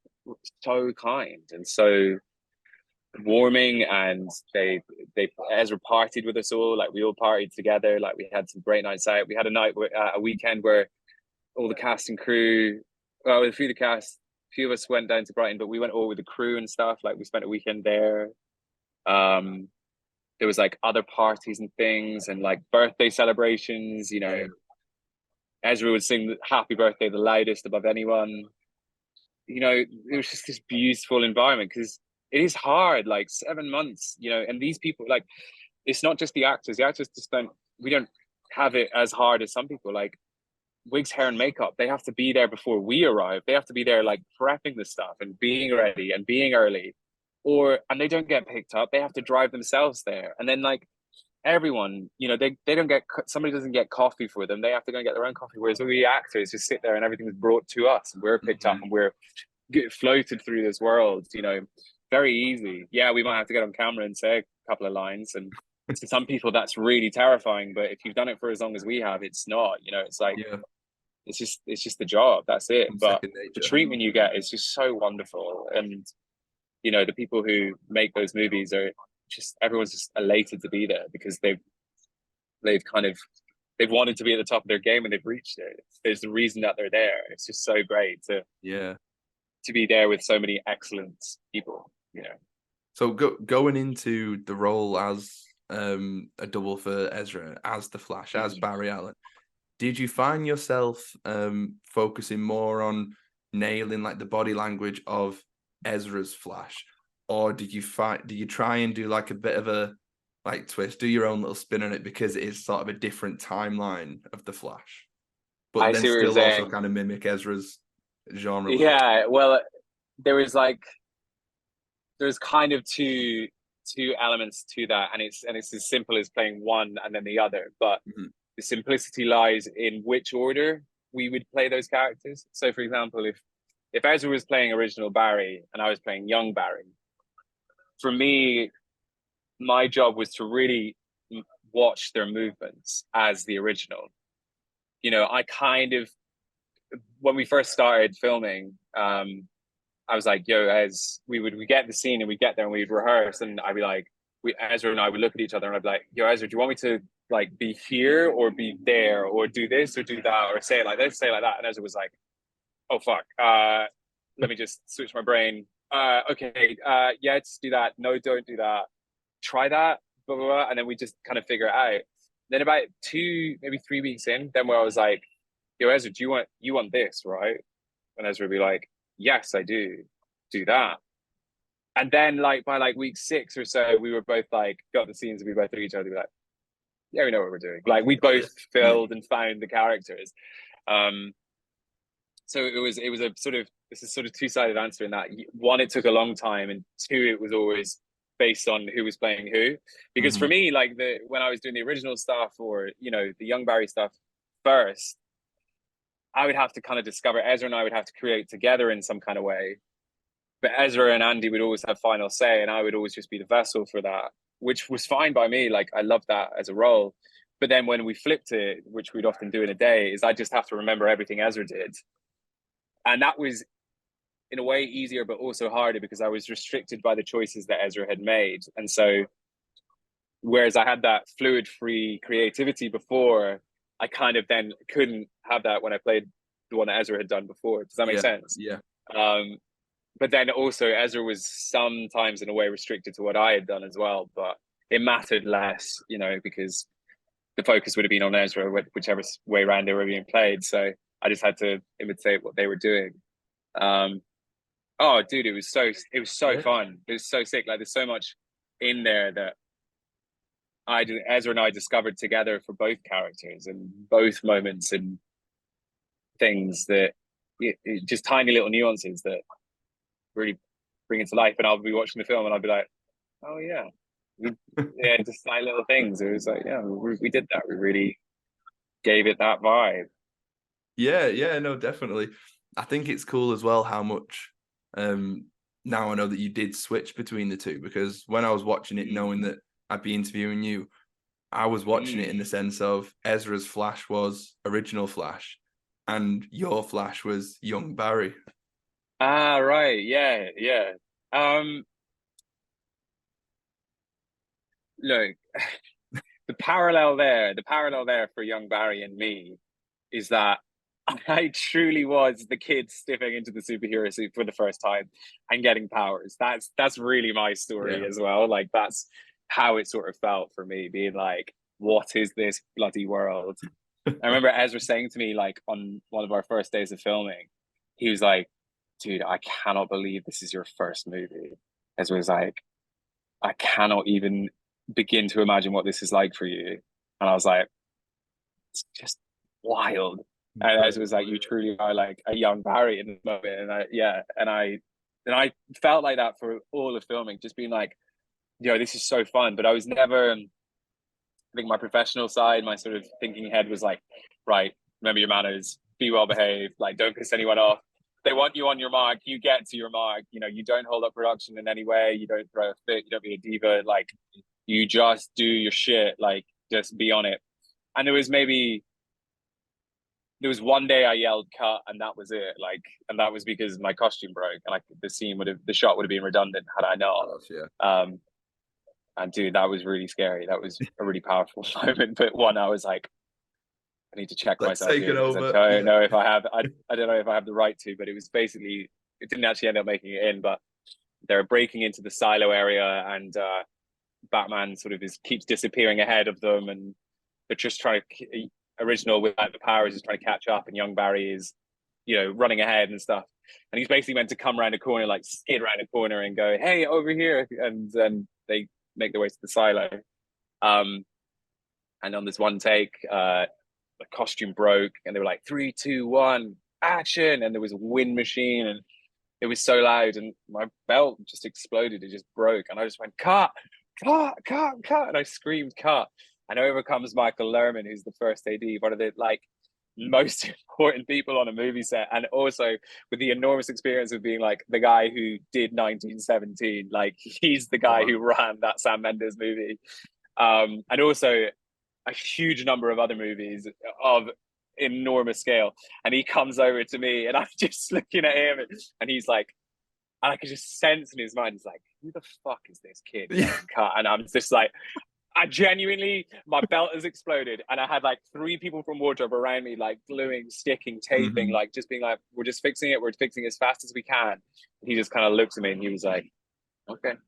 so kind and so warming, and they Ezra partied with us all. Like, we all partied together. Like, we had some great nights out. We had a weekend where all the cast and crew, well, a few of the cast, a few of us went down to Brighton, but we went all with the crew and stuff. Like, we spent a weekend there. There was like other parties and things, and like birthday celebrations. You know, Ezra would sing "Happy Birthday" the loudest above anyone. You know, it was just this beautiful environment, because it is hard, like 7 months, you know, and these people, like, it's not just the actors just we don't have it as hard as some people. Like, wigs, hair and makeup, they have to be there before we arrive. They have to be there, like, prepping the stuff and being ready and being early, and they don't get picked up. They have to drive themselves there. And then, like, everyone, you know, they don't get, somebody doesn't get coffee for them. They have to go and get their own coffee. Whereas we actors just sit there and everything's brought to us, and we're picked up and we're floated through this world, you know, very easy. Yeah, we might have to get on camera and say a couple of lines, and to some people that's really terrifying. But if you've done it for as long as we have, it's not. You know, it's like it's just the job. That's it. But the treatment you get is just so wonderful, and you know, the people who make those movies are just, everyone's just elated to be there, because they've wanted to be at the top of their game, and they've reached it. There's the reason that they're there. It's just so great to be there with so many excellent people, you know. So going into the role as a double for Ezra, as the Flash, as Barry Allen, did you find yourself focusing more on nailing like the body language of Ezra's Flash, or did you try and do like a bit of a like twist, do your own little spin on it, because it is sort of a different timeline of the Flash, but then still also kind of mimic Ezra's genre? Yeah, well, there's kind of two elements to that, and it's as simple as playing one and then the other. But the simplicity lies in which order we would play those characters. So, for example, if Ezra was playing original Barry and I was playing young Barry, for me, my job was to really watch their movements as the original. You know, I kind of, when we first started filming, I was like, yo, we get the scene and we get there and we'd rehearse, and I'd be like, Ezra and I would look at each other and I'd be like, yo, Ezra, do you want me to like be here or be there, or do this or do that, or say it like this, say it like that? And Ezra was like, oh fuck, let me just switch my brain. Okay, yeah, let's do that. No, don't do that. Try that, blah, blah, blah. And then we just kind of figure it out. Then about 2, maybe 3 weeks in, then where I was like, yo, Ezra, you want this, right? And Ezra would be like, yes, I do that. And then like by like week 6 or so, we were both like, got the scenes, and we both look at each other and be like, yeah, we know what we're doing. Like, we both filled and found the characters. So it was a sort of, it's a sort of two-sided answer in that. One, it took a long time, and two, it was always based on who was playing who. Because for me, like when I was doing the original stuff, or, you know, the young Barry stuff first, I would have to kind of discover, Ezra and I would have to create together in some kind of way. But Ezra and Andy would always have final say, and I would always just be the vessel for that, which was fine by me. Like, I loved that as a role. But then when we flipped it, which we'd often do in a day, is I just have to remember everything Ezra did. And that was, in a way, easier, but also harder, because I was restricted by the choices that Ezra had made. And so, whereas I had that fluid, free creativity before, I kind of then couldn't have that when I played the one that Ezra had done before. Does that make sense? Yeah. But then also Ezra was sometimes in a way restricted to what I had done as well, but it mattered less, you know, because the focus would have been on Ezra, whichever way around they were being played. So I just had to imitate what they were doing. Oh, dude, it was so fun. It was so sick. Like, there's so much in there that Ezra and I discovered together for both characters, and both moments and things that just tiny little nuances that really bring it to life. And I'll be watching the film and I'll be like, oh yeah, yeah, just tiny little things. It was like, yeah, we did that. We really gave it that vibe. Yeah, no, definitely. I think it's cool as well how much now I know that you did switch between the two, because when I was watching it, knowing that I'd be interviewing you, I was watching it in the sense of Ezra's Flash was original Flash, and your Flash was young Barry. Ah, right. Yeah, yeah. Look, the parallel there for young Barry and me is that I truly was the kid stepping into the superhero suit for the first time and getting powers. That's really my story Yeah. as well. Like that's how it sort of felt for me, being like, what is this bloody world? I remember Ezra saying to me, like on one of our first days of filming, he was like, dude, I cannot believe this is your first movie. Ezra was like, I cannot even begin to imagine what this is like for you. And I was like, it's just wild. And as it was like, you truly are like a young Barry in the moment. And I felt like that for all of filming, just being like, this is so fun. But I was never, I think my professional side, my sort of thinking head was like, right, remember your manners, be well behaved, like don't piss anyone off. They want you on your mark, you get to your mark. You don't hold up production in any way, you don't throw a fit, you don't be a diva, like you just do your shit, like just be on it. And there was one day I yelled cut and that was it. Like, and that was because my costume broke and the shot would have been redundant had I not. And dude, that was really scary. That was a really powerful moment. But I was like, I need to check myself take here it because over. I don't know if I have, I don't know if I have the right to, but it was basically, it didn't actually end up making it in, but they're breaking into the silo area and Batman sort of keeps disappearing ahead of them and they're just trying to, original without the powers is trying to catch up and young Barry is, running ahead and stuff. And he's basically meant to come around a corner, like skid around a corner and go, hey, over here. And then they make their way to the silo. And on this one take, the costume broke and they were like 3, 2, 1 action, and there was a wind machine and it was so loud and my belt just exploded. It just broke and I just went cut, and I screamed cut. And over comes Michael Lerman, who's the first AD, one of the most important people on a movie set, and also with the enormous experience of being like the guy who did 1917. Like he's the guy who ran that Sam Mendes movie, and also a huge number of other movies of enormous scale. And he comes over to me, and I'm just looking at him, and he's like, and I could just sense in his mind, he's like, "Who the fuck is this kid?" And I'm just like, I genuinely, my belt has exploded, and I had like 3 people from wardrobe around me, like gluing, sticking, taping, like just being like, "We're just fixing it. We're fixing it as fast as we can." And he just kind of looks at me, and he was like, "Okay," and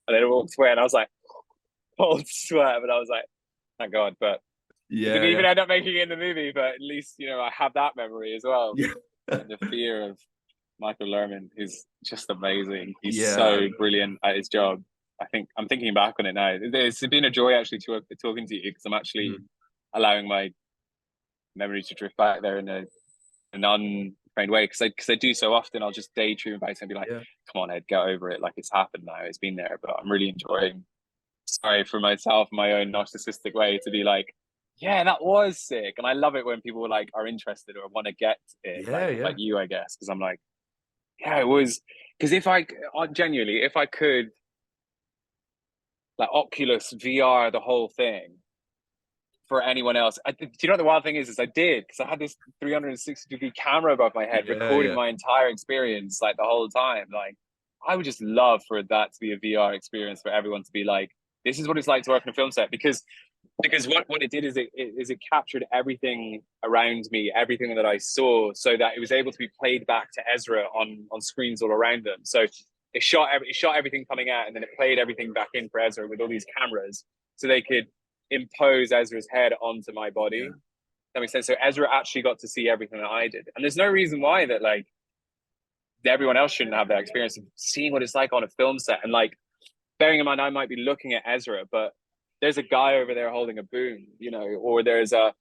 then it walked away, and I was like, cold sweat, but I was like, "Thank God!" But it didn't even end up making it in the movie, but at least I have that memory as well. Yeah. And the fear of Michael Lerman is just amazing. He's so brilliant at his job. I think I'm thinking back on it now. It's been a joy actually talking to you because I'm actually allowing my memory to drift back there in an untrained way. Because I do so often. I'll just daydream about it and be like, "Come on, Ed, get over it. Like it's happened now. It's been there." But I'm really enjoying. Sorry for myself, my own narcissistic way to be like, "Yeah, that was sick," and I love it when people like are interested or want to get it. Like you, I guess, because I'm like, yeah, it was. Because if I could. Like Oculus VR, the whole thing for anyone else. Do you know what the wild thing is I did, because I had this 360-degree camera above my head recording my entire experience, like the whole time. Like I would just love for that to be a VR experience for everyone to be like, this is what it's like to work in a film set, because what it did is it captured everything around me, everything that I saw, so that it was able to be played back to Ezra on screens all around them. So it shot everything coming out, and then it played everything back in for Ezra with all these cameras, so they could impose Ezra's head onto my body. Yeah. That makes sense. So Ezra actually got to see everything that I did, and there's no reason why that like everyone else shouldn't have that experience of seeing what it's like on a film set. And like, bearing in mind, I might be looking at Ezra, but there's a guy over there holding a boom, or there's a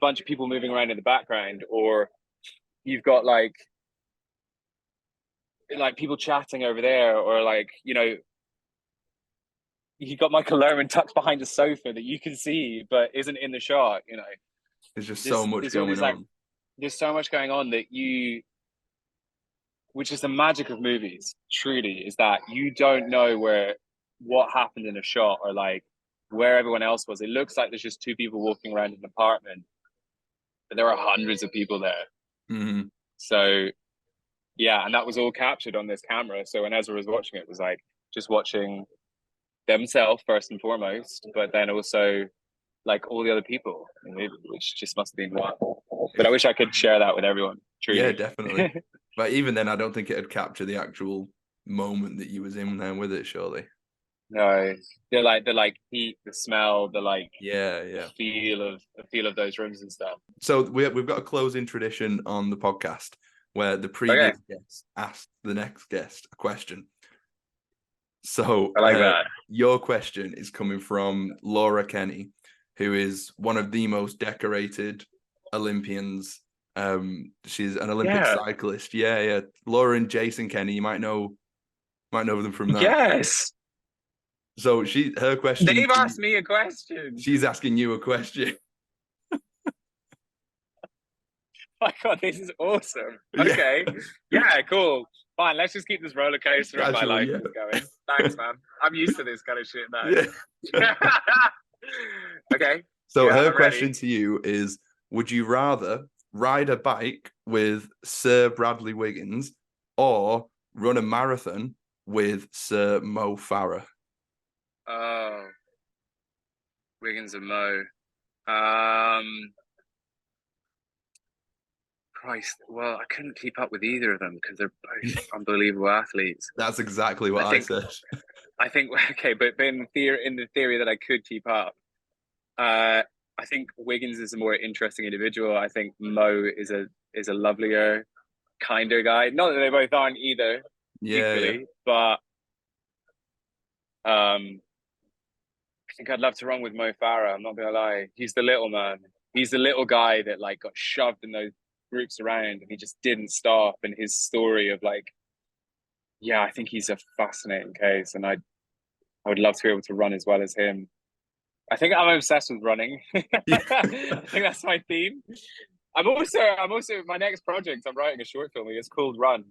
bunch of people moving around in the background, or you've got like people chatting over there, or like, you got Michael Lerman tucked behind a sofa that you can see but isn't in the shot. There's just so much going on. Like, there's so much going on that which is the magic of movies, truly, is that you don't know what happened in a shot, or like where everyone else was. It looks like there's just 2 people walking around an apartment, but there were hundreds of people there. Mm-hmm. So yeah, and that was all captured on this camera. So when Ezra was watching it, it was like just watching themselves first and foremost, but then also like all the other people, which just must have been wow. But I wish I could share that with everyone. Truly. Yeah, definitely. But even then, I don't think it'd capture the actual moment that you was in there with it, surely. No, the like heat, the smell, the like yeah the feel of those rooms and stuff. So we've got a closing tradition on the podcast where the previous guest asked the next guest a question. So I like that. Your question is coming from Laura Kenny, who is one of the most decorated Olympians. She's an Olympic cyclist. Yeah. Laura and Jason Kenny, you might know them from that. Yes. So her question. They've asked me a question. She's asking you a question. My God, this is awesome. Okay. Yeah, cool. Fine, let's just keep this roller coaster of my life going. Thanks, man. I'm used to this kind of shit now. Yeah. Okay. So her question to you is, would you rather ride a bike with Sir Bradley Wiggins or run a marathon with Sir Mo Farah? Oh. Wiggins and Mo. Christ, well, I couldn't keep up with either of them because they're both unbelievable athletes. That's exactly what I said. I think okay, but in the theory that I could keep up, I think Wiggins is a more interesting individual. I think Mo is a lovelier, kinder guy. Not that they both aren't either, equally, but I think I'd love to run with Mo Farah. I'm not gonna lie, he's the little man. He's the little guy that like got shoved in those groups around and he just didn't stop, and his story of like, yeah, I think he's a fascinating case, and I would love to be able to run as well as him. I think I'm obsessed with running. I think that's my theme. I'm also my next project, I'm writing a short film. It's called Run.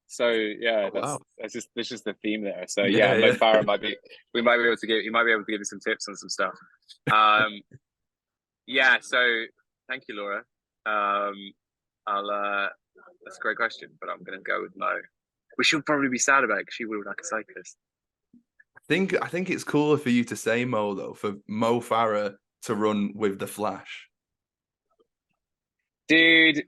So yeah, that's just the theme there. So Mo Farah he might be able to give you some tips on some stuff. Yeah, so thank you, Laura. That's a great question, but I'm gonna go with Mo, which she'll probably be sad about because she would like a cyclist. I think it's cooler for you to say Mo though, for Mo Farah to run with the Flash. Dude,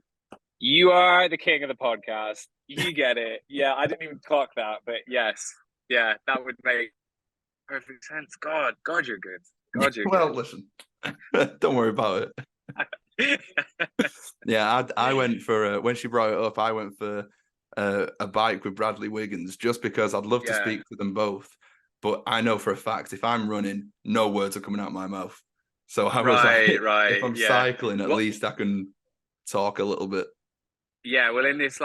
you are the king of the podcast. You get it. Yeah, I didn't even clock that, but yes, yeah, that would make perfect sense. God, you're good. God, you're well, good. Listen, don't worry about it. Yeah, I went for when she brought it up. I went for a bike with Bradley Wiggins just because I'd love to speak to them both. But I know for a fact if I'm running, no words are coming out of my mouth. So I was if I'm cycling, at least I can talk a little bit. Yeah, well, in this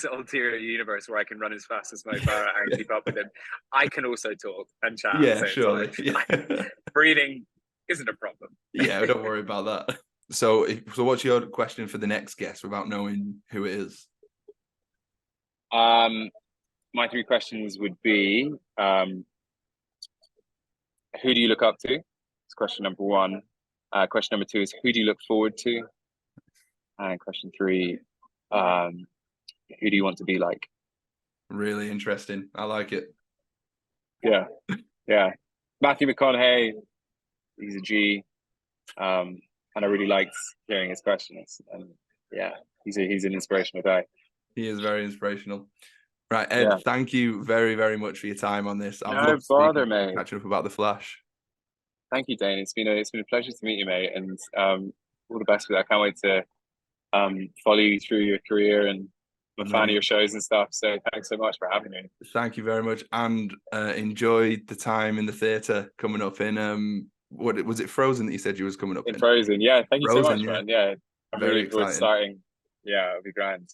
ulterior universe where I can run as fast as Mo Farah and keep up with him, I can also talk and chat. Yeah, surely. Yeah. Breathing isn't a problem. Yeah, don't worry about that. So what's your question for the next guest without knowing who it is? My three questions would be, who do you look up to? That's question number one. Question number two is, who do you look forward to? And question three, who do you want to be like? Really interesting. I like it. Yeah. Matthew McConaughey, he's a G. And I really liked hearing his questions. And yeah, he's an inspirational guy. He is very inspirational. Right, Ed, thank you very, very much for your time on this. No bother, mate. Catching up about the Flash. Thank you, Dane. It's been a pleasure to meet you, mate, and all the best with that. I can't wait to follow you through your career, and I'm a fan of your shows and stuff. So thanks so much for having me. Thank you very much, and enjoy the time in the theatre coming up in what was it, Frozen that you said you was coming up in? Frozen, yeah. Thank you so much, man. Yeah, I'm very really excited. Starting. Yeah, it'll be grand.